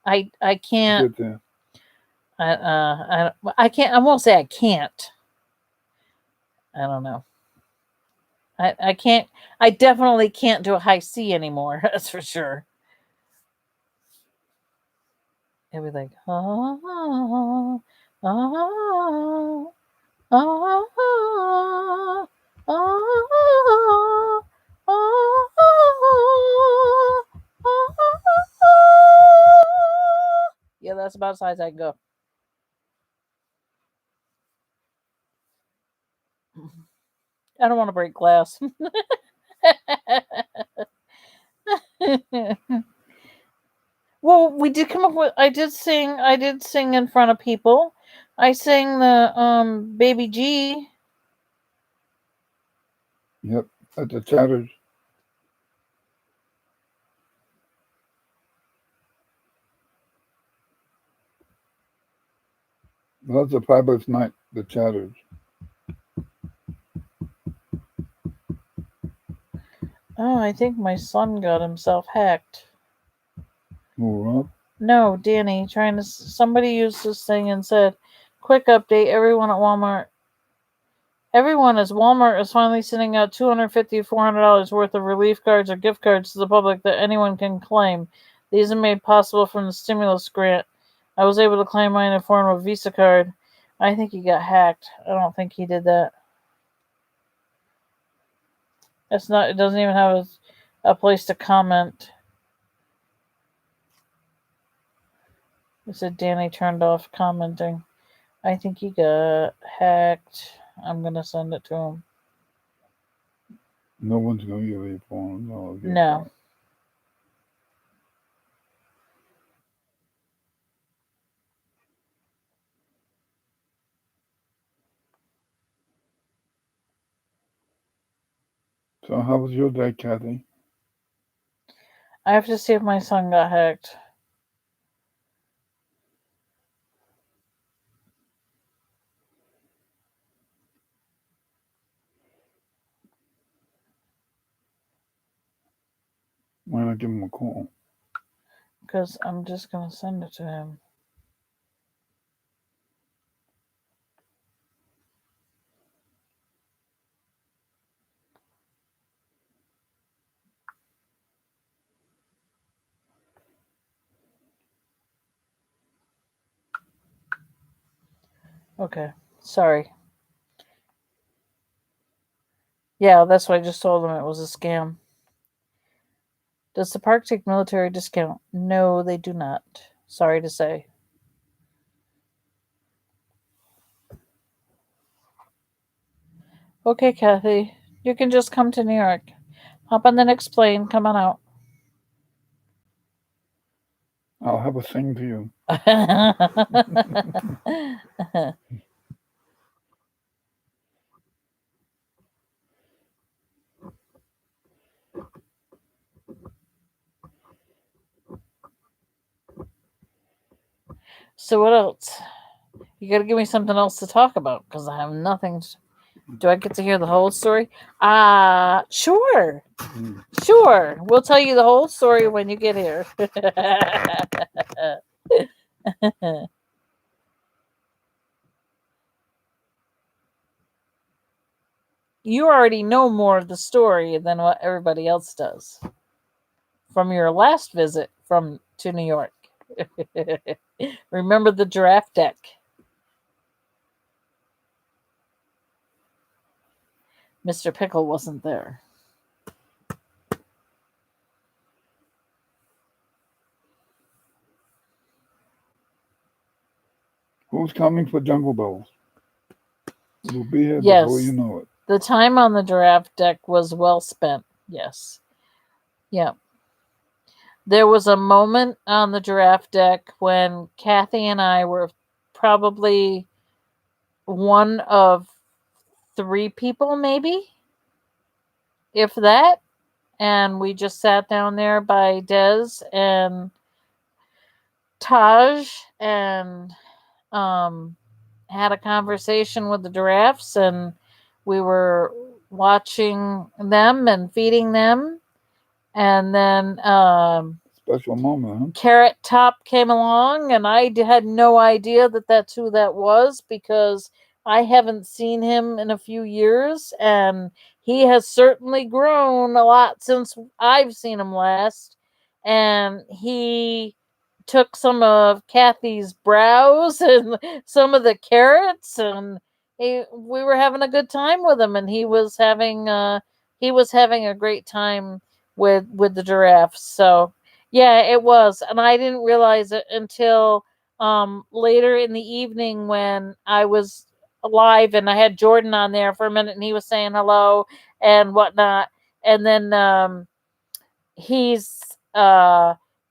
I can't. get there. I can't. I won't say I can't. I don't know. I can't. I definitely can't do a high C anymore. That's for sure. It'd be like yeah, that's about as high as I can go. I don't want to break glass. Well, we did come up with. I did sing in front of people. I sang the Baby G. Yep, at the Chatters. Well, that's a fabulous night, the Chatters. Oh, I think my son got himself hacked. Move up. No, Danny, trying to. Somebody used this thing and said, "Quick update: everyone at Walmart. Everyone as Walmart is finally sending out $250 $400 worth of relief cards or gift cards to the public that anyone can claim. These are made possible from the stimulus grant. I was able to claim mine in the form of a Visa card. I think he got hacked. I don't think he did that. It's not. It doesn't even have a place to comment. It said Danny turned off commenting. I think he got hacked. I'm gonna send it to him. No one's gonna give you $400. No. So how was your day, Kathy? I have to see if my son got hacked. Why not give him a call? Because I'm just gonna send it to him. Okay. Sorry. Yeah, that's what I just told him. It was a scam. Does the park take military discount? No, they do not. Sorry to say. Okay, Kathy. You can just come to New York. Hop on the next plane. Come on out. I'll have a thing for you. So what else? You gotta give me something else to talk about because I have nothing. Do I get to hear the whole story? Sure. Sure. We'll tell you the whole story when you get here. You already know more of the story than what everybody else does from your last visit to New York. Remember the giraffe deck? Mr. Pickle wasn't there. Who's coming for Jungle Bells? It'll be here Yes. before you know it. The time on the giraffe deck was well spent. Yes. Yeah. There was a moment on the giraffe deck when Kathy and I were probably one of 3 people, maybe, if that. And we just sat down there by Des and Taj and had a conversation with the giraffes, and we were watching them and feeding them. And then Special moment, huh? Carrot Top came along, and I had no idea that that's who that was because I haven't seen him in a few years, and he has certainly grown a lot since I've seen him last. And he took some of Kathy's brows and some of the carrots, and we were having a good time with him, and he was having a great time with the giraffes. So yeah, it was. And I didn't realize it until later in the evening when I was live and I had Jordan on there for a minute and he was saying hello and whatnot. And then he's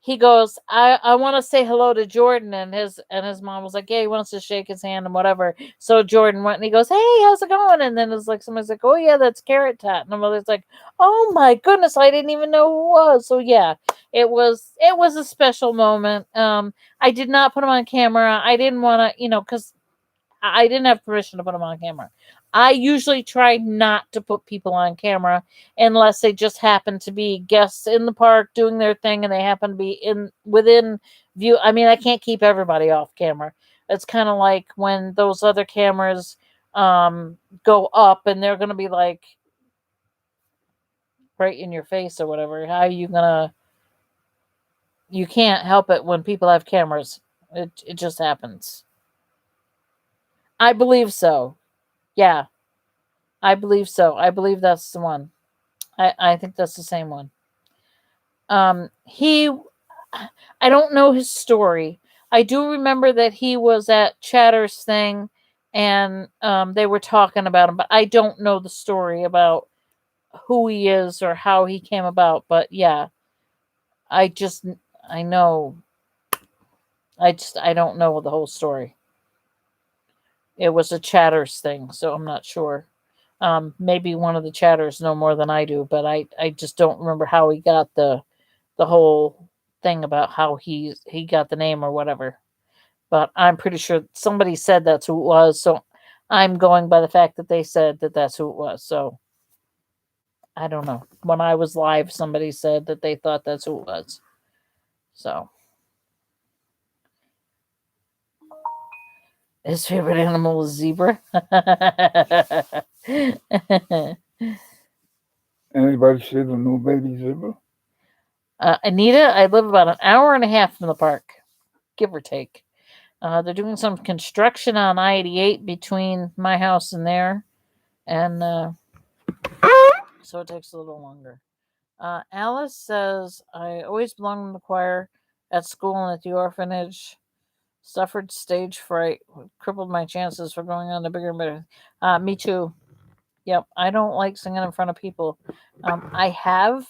he goes, I want to say hello to Jordan, and his mom was like, yeah, he wants to shake his hand and whatever. So Jordan went and he goes, hey, how's it going? And then it's like somebody's like, oh yeah, that's Carrot Tot. And my mother's like, oh my goodness, I didn't even know who it was. So yeah, it was a special moment. I did not put him on camera. I didn't want to, because I didn't have permission to put them on camera. I usually try not to put people on camera unless they just happen to be guests in the park doing their thing and they happen to be within view. I mean, I can't keep everybody off camera. It's kind of like when those other cameras go up and they're going to be like right in your face or whatever. How are you going to? You can't help it when people have cameras. It just happens. I believe so. Yeah, I believe so. I believe that's the one. I think that's the same one. He, I don't know his story. I do remember that he was at Chatter's thing, and they were talking about him, but I don't know the story about who he is or how he came about. But yeah, I just I know. I don't know the whole story. It was a Chatter's thing, so I'm not sure. Maybe one of the Chatters know more than I do, but I just don't remember how he got the whole thing about how he got the name or whatever. But I'm pretty sure somebody said that's who it was, so I'm going by the fact that they said that that's who it was. So I don't know. When I was live, somebody said that they thought that's who it was. So his favorite animal is zebra. Anybody see the new baby zebra? Anita, I live about an hour and a half from the park, give or take. They're doing some construction on I-88 between my house and there, and so it takes a little longer. Alice says, I always belonged in the choir at school and at the orphanage. Suffered stage fright, crippled my chances for going on to bigger and better. Me too. Yep, I don't like singing in front of people. I have,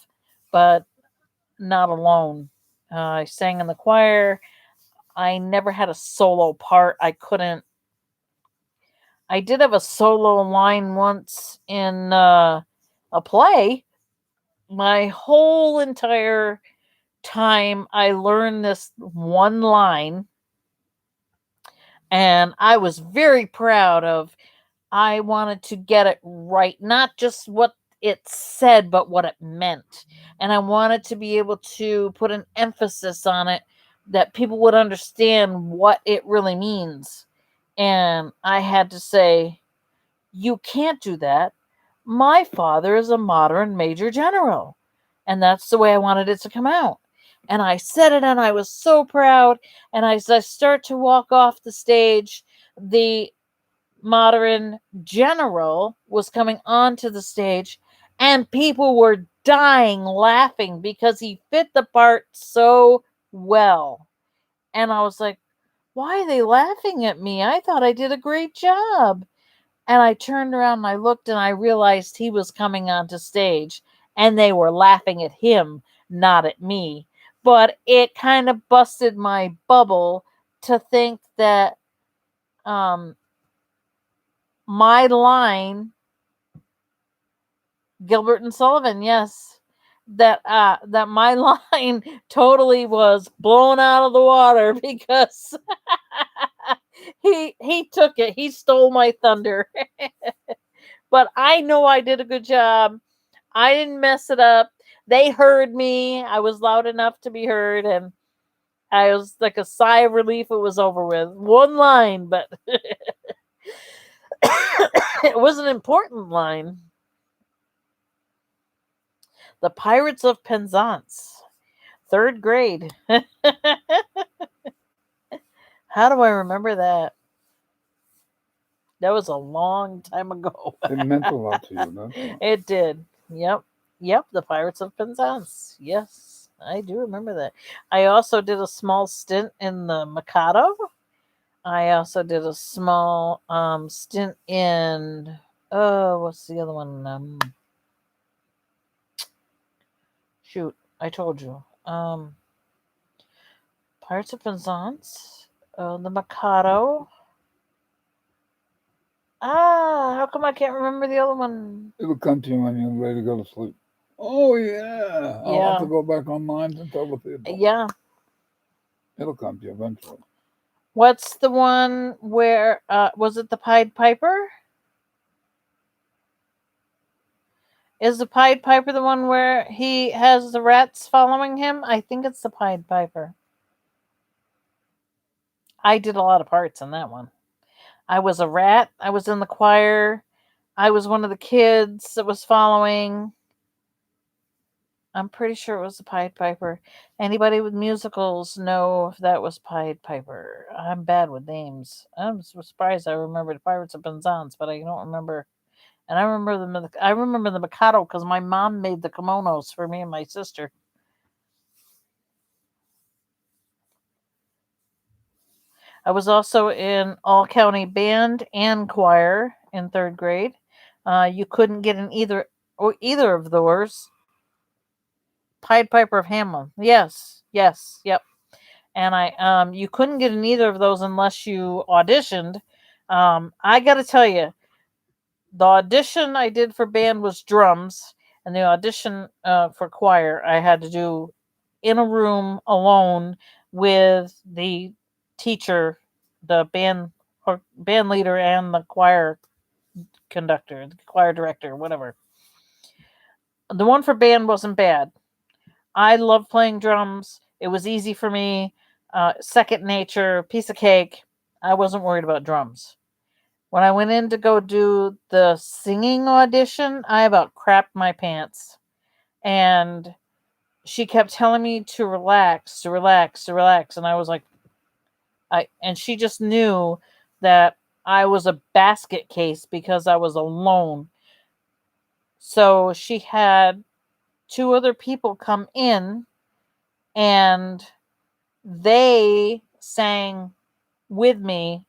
but not alone. I sang in the choir. I never had a solo part. I did have a solo line once in a play. My whole entire time, I learned this one line, and I was very proud of. I wanted to get it right, not just what it said, but what it meant. And I wanted to be able to put an emphasis on it that people would understand what it really means. And I had to say, you can't do that. My father is a modern major general. And that's the way I wanted it to come out. And I said it, and I was so proud. And as I start to walk off the stage, the modern general was coming onto the stage, and people were dying laughing because he fit the part so well. And I was like, why are they laughing at me? I thought I did a great job. And I turned around and I looked and I realized he was coming onto stage and they were laughing at him, not at me. But it kind of busted my bubble to think that my line, Gilbert and Sullivan, yes, that my line totally was blown out of the water because he took it. He stole my thunder. But I know I did a good job. I didn't mess it up. They heard me. I was loud enough to be heard, and I was like a sigh of relief. It was over with. One line, but it was an important line. The Pirates of Penzance, third grade. How do I remember that? That was a long time ago. It meant a lot to you, that's why. It did. Yep. Yep. The Pirates of Penzance. Yes, I do remember that. I also did a small stint in the Mikado. I also did a small stint in what's the other one? Shoot, I told you. Pirates of Penzance, the Mikado. How come I can't remember the other one? It'll come to you when you're ready to go to sleep. Oh yeah, I'll have to go back online and tell the people. Yeah. It'll come to you eventually. What's the one where was it the Pied Piper? Is the Pied Piper the one where he has the rats following him? I think it's the Pied Piper. I did a lot of parts in that one. I was a rat. I was in the choir. I was one of the kids that was following. I'm pretty sure it was the Pied Piper. Anybody with musicals know if that was Pied Piper? I'm bad with names. I'm surprised I remembered Pirates of Penzance, but I don't remember. And I remember the Mikado because my mom made the kimonos for me and my sister. I was also in all county band and choir in third grade. You couldn't get in either of those. Pied Piper of Hamelin. Yes, yes, yep. And you couldn't get in either of those unless you auditioned. I got to tell you, the audition I did for band was drums, and the audition for choir I had to do in a room alone with the teacher, the band leader, and the choir conductor, the choir director, whatever. The one for band wasn't bad. I love playing drums. It was easy for me. Second nature, piece of cake. I wasn't worried about drums. When I went in to go do the singing audition, I about crapped my pants. And she kept telling me to relax, to relax, to relax. And I was like, and she just knew that I was a basket case because I was alone. So she had two other people come in and they sang with me.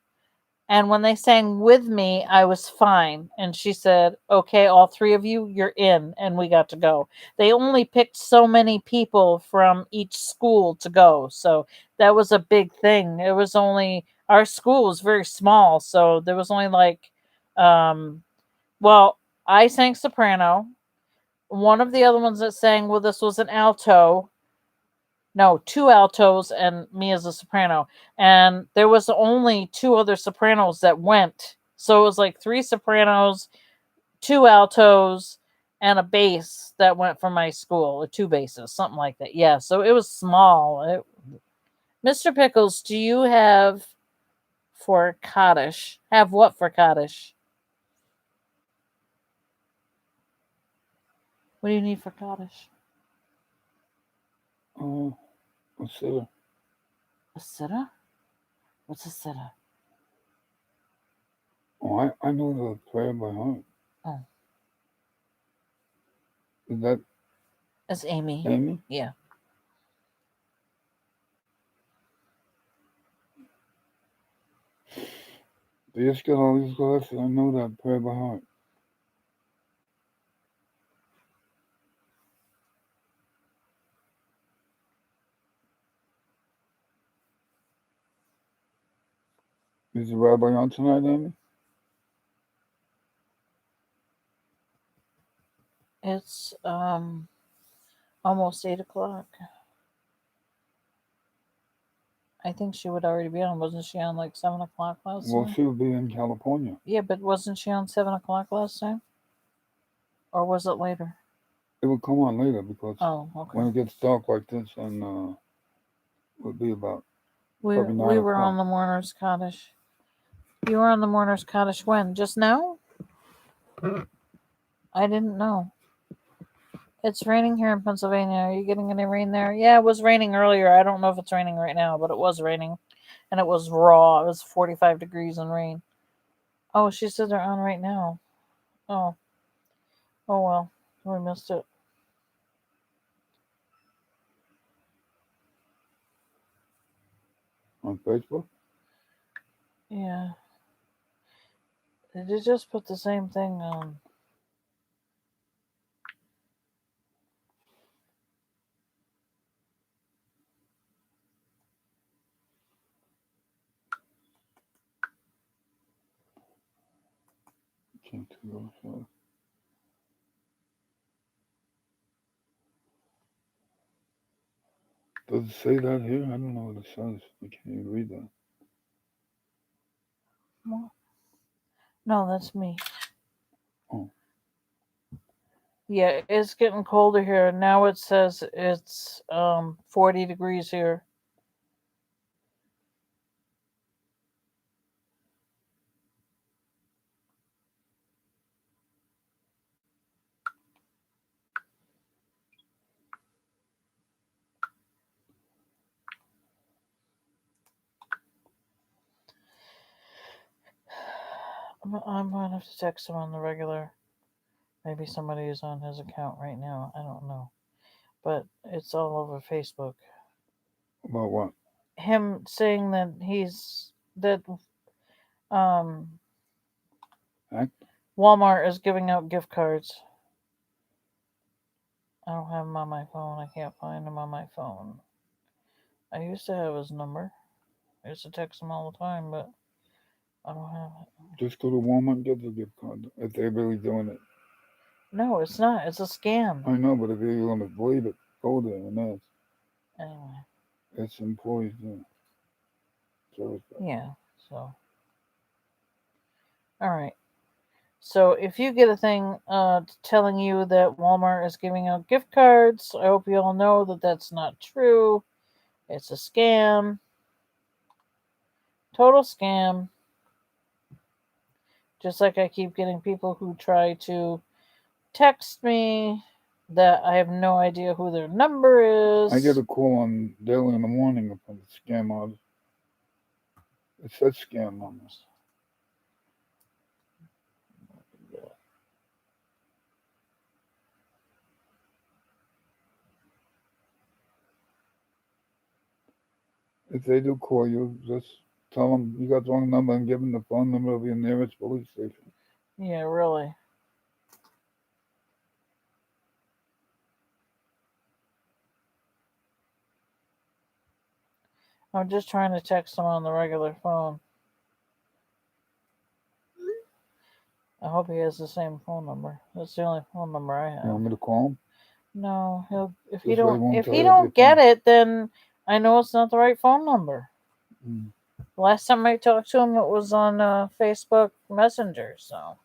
And when they sang with me, I was fine. And she said, okay, all three of you, you're in. And we got to go. They only picked so many people from each school to go. So that was a big thing. It was only, our school was very small. So there was only um, well, I sang soprano. One of the other ones that sang with us was an alto. No, two altos and me as a soprano. And there was only two other sopranos that went. So it was like three sopranos, two altos, and a bass that went from my school, or two basses, something like that. Yeah, so it was small. Mr. Pickles, do you have for Kaddish? Have what for Kaddish? What do you need for Kaddish? Oh, a sitter. A sitta? What's a sitta? Oh, I know the prayer by heart. Oh, Is that it's Amy. Amy? Yeah. They just got all these glasses. I know that prayer by heart. Is the rabbi on tonight, Amy? It's almost 8 o'clock. I think she would already be on. Wasn't she on like 7 o'clock last Well, time? she would be in California. Yeah, but wasn't she on 7 o'clock last time? Or was it later? It would come on later because Oh, okay. when it gets dark like this, and it would be about We probably we 9 were o'clock. on the Mourner's Cottage. You were on the Mourner's Cottage when? Just now? I didn't know. It's raining here in Pennsylvania. Are you getting any rain there? Yeah, it was raining earlier. I don't know if it's raining right now, but it was raining. And it was raw. It was 45 degrees and rain. Oh, she said they're on right now. Oh, oh well. We missed it. On Facebook? Yeah. Did you just put the same thing on? Can't tell. Does it say that here? I don't know what it says. I can't even read that. No, that's me. Oh. Yeah, it's getting colder here. Now it says it's 40 degrees here. I'm gonna have to text him on the regular. Maybe somebody is on his account right now. I don't know. But it's all over Facebook. About what? Him saying that um Heck? Walmart is giving out gift cards. I don't have him on my phone. I can't find him on my phone. I used to have his number. I used to text him all the time, but I don't have it. Just go to Walmart and get the gift card if they're really doing it. No, it's not. It's a scam. I know, but if you're going to believe it, go there and ask. Anyway, It's employees there. So yeah. So, all right. So if you get a thing telling you that Walmart is giving out gift cards, I hope you all know that that's not true. It's a scam. Total scam. Just like I keep getting people who try to text me that I have no idea who their number is. I get a call on daily in the morning from the scam artist. It says scam on this. If they do call you, just tell them you got the wrong number and give them the phone number of your nearest police station. Yeah, really. I'm just trying to text them on the regular phone. I hope he has the same phone number. That's the only phone number I have. You want me to call him? No, he'll if he This way he don't won't if tell he you if don't your get phone- it, then I know it's not the right phone number. Mm. Last time I talked to him, it was on Facebook Messenger. So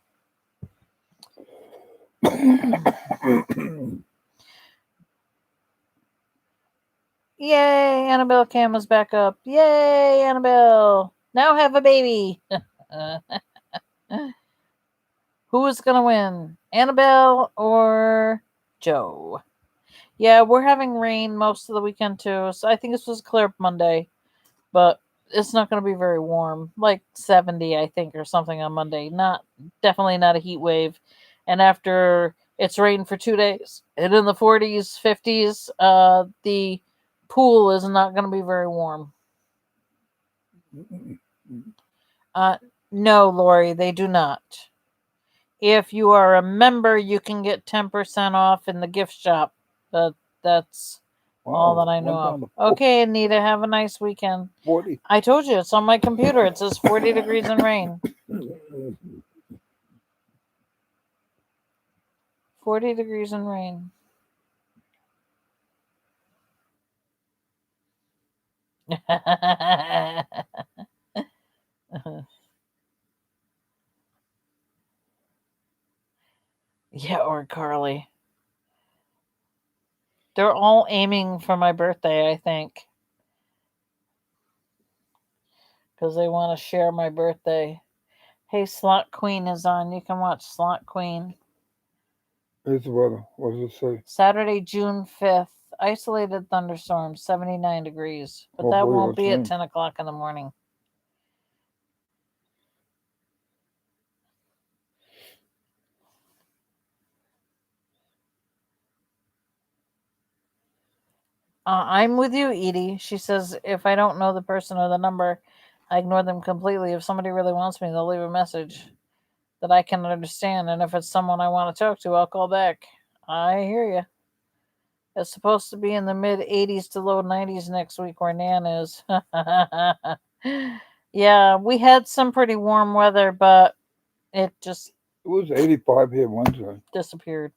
yay, Annabelle Cam is back up. Yay, Annabelle! Now have a baby. Who is gonna win, Annabelle or Joe? Yeah, we're having rain most of the weekend too. So I think this was clear up Monday, but it's not going to be very warm, like 70, I think, or something on Monday. Definitely not a heat wave. And after it's rained for 2 days and in the 40s, 50s, the pool is not going to be very warm. No, Lori, they do not. If you are a member, you can get 10% off in the gift shop. That's all that I know of. Okay, Anita, have a nice weekend. 40. I told you, it's on my computer. It says 40 degrees and rain. 40 degrees and rain. Yeah, or Carly. They're all aiming for my birthday, I think. Because they want to share my birthday. Hey, Slot Queen is on. You can watch Slot Queen. Here's the weather. What does it say? Saturday, June 5th. Isolated thunderstorm, 79 degrees. But that Hopefully won't be it's at 10 o'clock in the morning. I'm with you, Edie. She says if I don't know the person or the number, I ignore them completely. If somebody really wants me, they'll leave a message that I can understand. And if it's someone I want to talk to, I'll call back. I hear you. It's supposed to be in the mid 80s to low 90s next week where Nan is. Yeah, we had some pretty warm weather, but it just It was 85 here Wednesday. disappeared.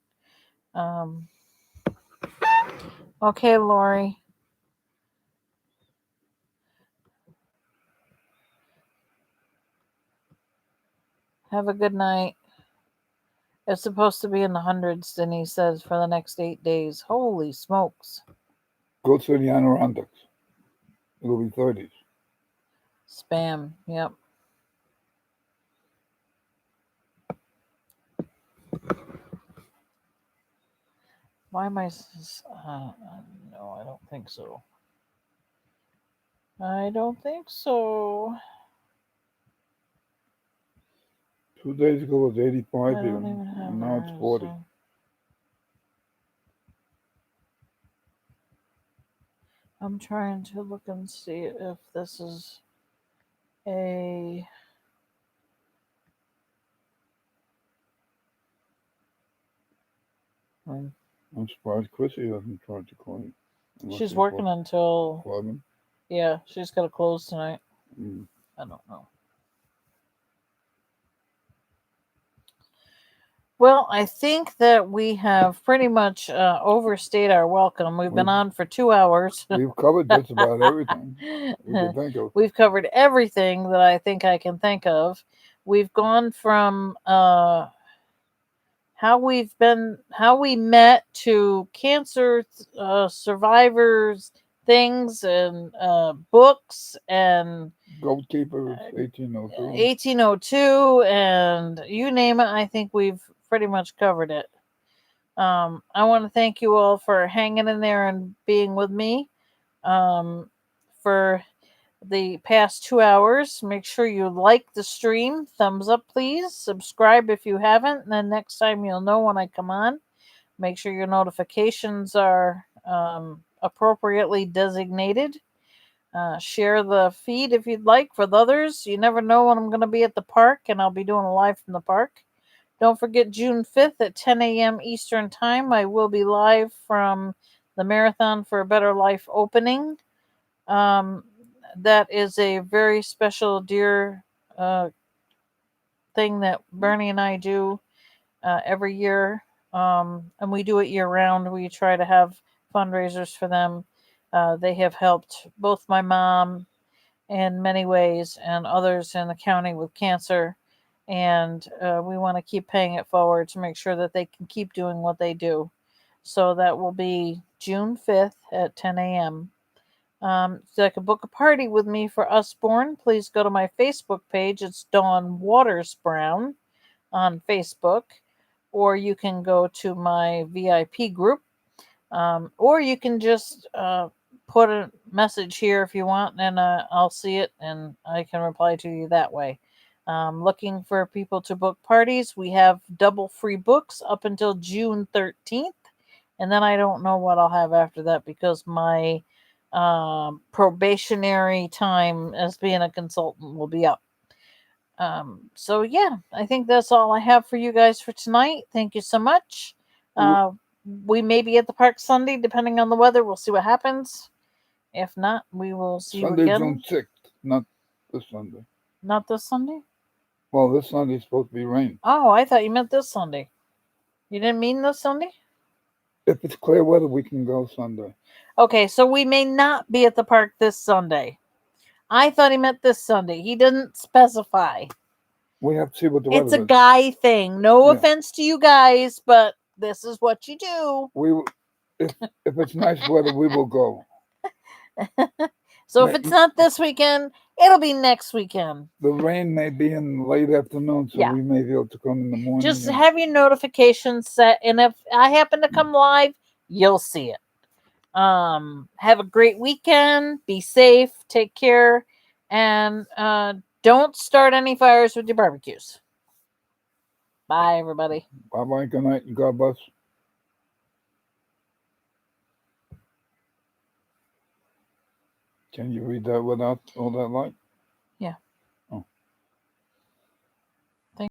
Okay, Lori. Have a good night. It's supposed to be in the hundreds, Denny says, for the next 8 days. Holy smokes. Go to the Adirondacks. It'll be 30s. Spam. Yep. Why am I? No, I don't think so. I don't think so. 2 days ago it was I 85 don't here, even have and now it's hers, 40. so- I'm trying to look and see if this is a. I'm surprised Chrissy hasn't tried to call you. Unless She's it's working until. 11. Yeah, she's got to close tonight. Mm. I don't know. Well, I think that we have pretty much overstayed our welcome. We've been on for 2 hours. We've covered just about everything we can think of. We've covered everything that I think I can think of. We've gone from how we met to cancer survivors things and books and Goat Keepers, 1802. 1802 and you name it. I think we've pretty much covered it. I want to thank you all for hanging in there and being with me for the past 2 hours. Make sure you like the stream. Thumbs up, please. Subscribe if you haven't. And then next time you'll know when I come on. Make sure your notifications are appropriately designated. Share the feed if you'd like with others. You never know when I'm going to be at the park, and I'll be doing a live from the park. Don't forget June 5th at 10 a.m. Eastern Time. I will be live from the Marathon for a Better Life opening. That is a very special, dear thing that Bernie and I do every year. And we do it year round. We try to have fundraisers for them. They have helped both my mom in many ways and others in the county with cancer. And we want to keep paying it forward to make sure that they can keep doing what they do. So that will be June 5th at 10 a.m. So I can book a party with me for Usborne, please go to my Facebook page. It's Dawn Waters Brown on Facebook. Or you can go to my VIP group. Or you can just put a message here if you want, and I'll see it and I can reply to you that way. Looking for people to book parties. We have double free books up until June 13th. And then I don't know what I'll have after that because my probationary time as being a consultant will be up. So yeah, I think that's all I have for you guys for tonight. Thank you so much. We may be at the park Sunday, depending on the weather. We'll see what happens. If not, we will see Sunday, you again. June 6th, not this Sunday. Not this Sunday? Well, this Sunday's supposed to be rain. Oh, I thought you meant this Sunday. You didn't mean this Sunday? If it's clear weather, we can go Sunday. Okay, so we may not be at the park this Sunday. I thought he meant this Sunday. He didn't specify. We have to see what the weather is. It's a guy thing. No offense to you guys, but this is what you do. If it's nice weather, we will go. So if it's not this weekend, it'll be next weekend. The rain may be in the late afternoon, so we may be able to come in the morning. Just have your notifications set, and if I happen to come live, you'll see it. Have a great weekend. Be safe. Take care. And don't start any fires with your barbecues. Bye, everybody. Bye-bye. Good night, and God bless. Can you read that without all that light?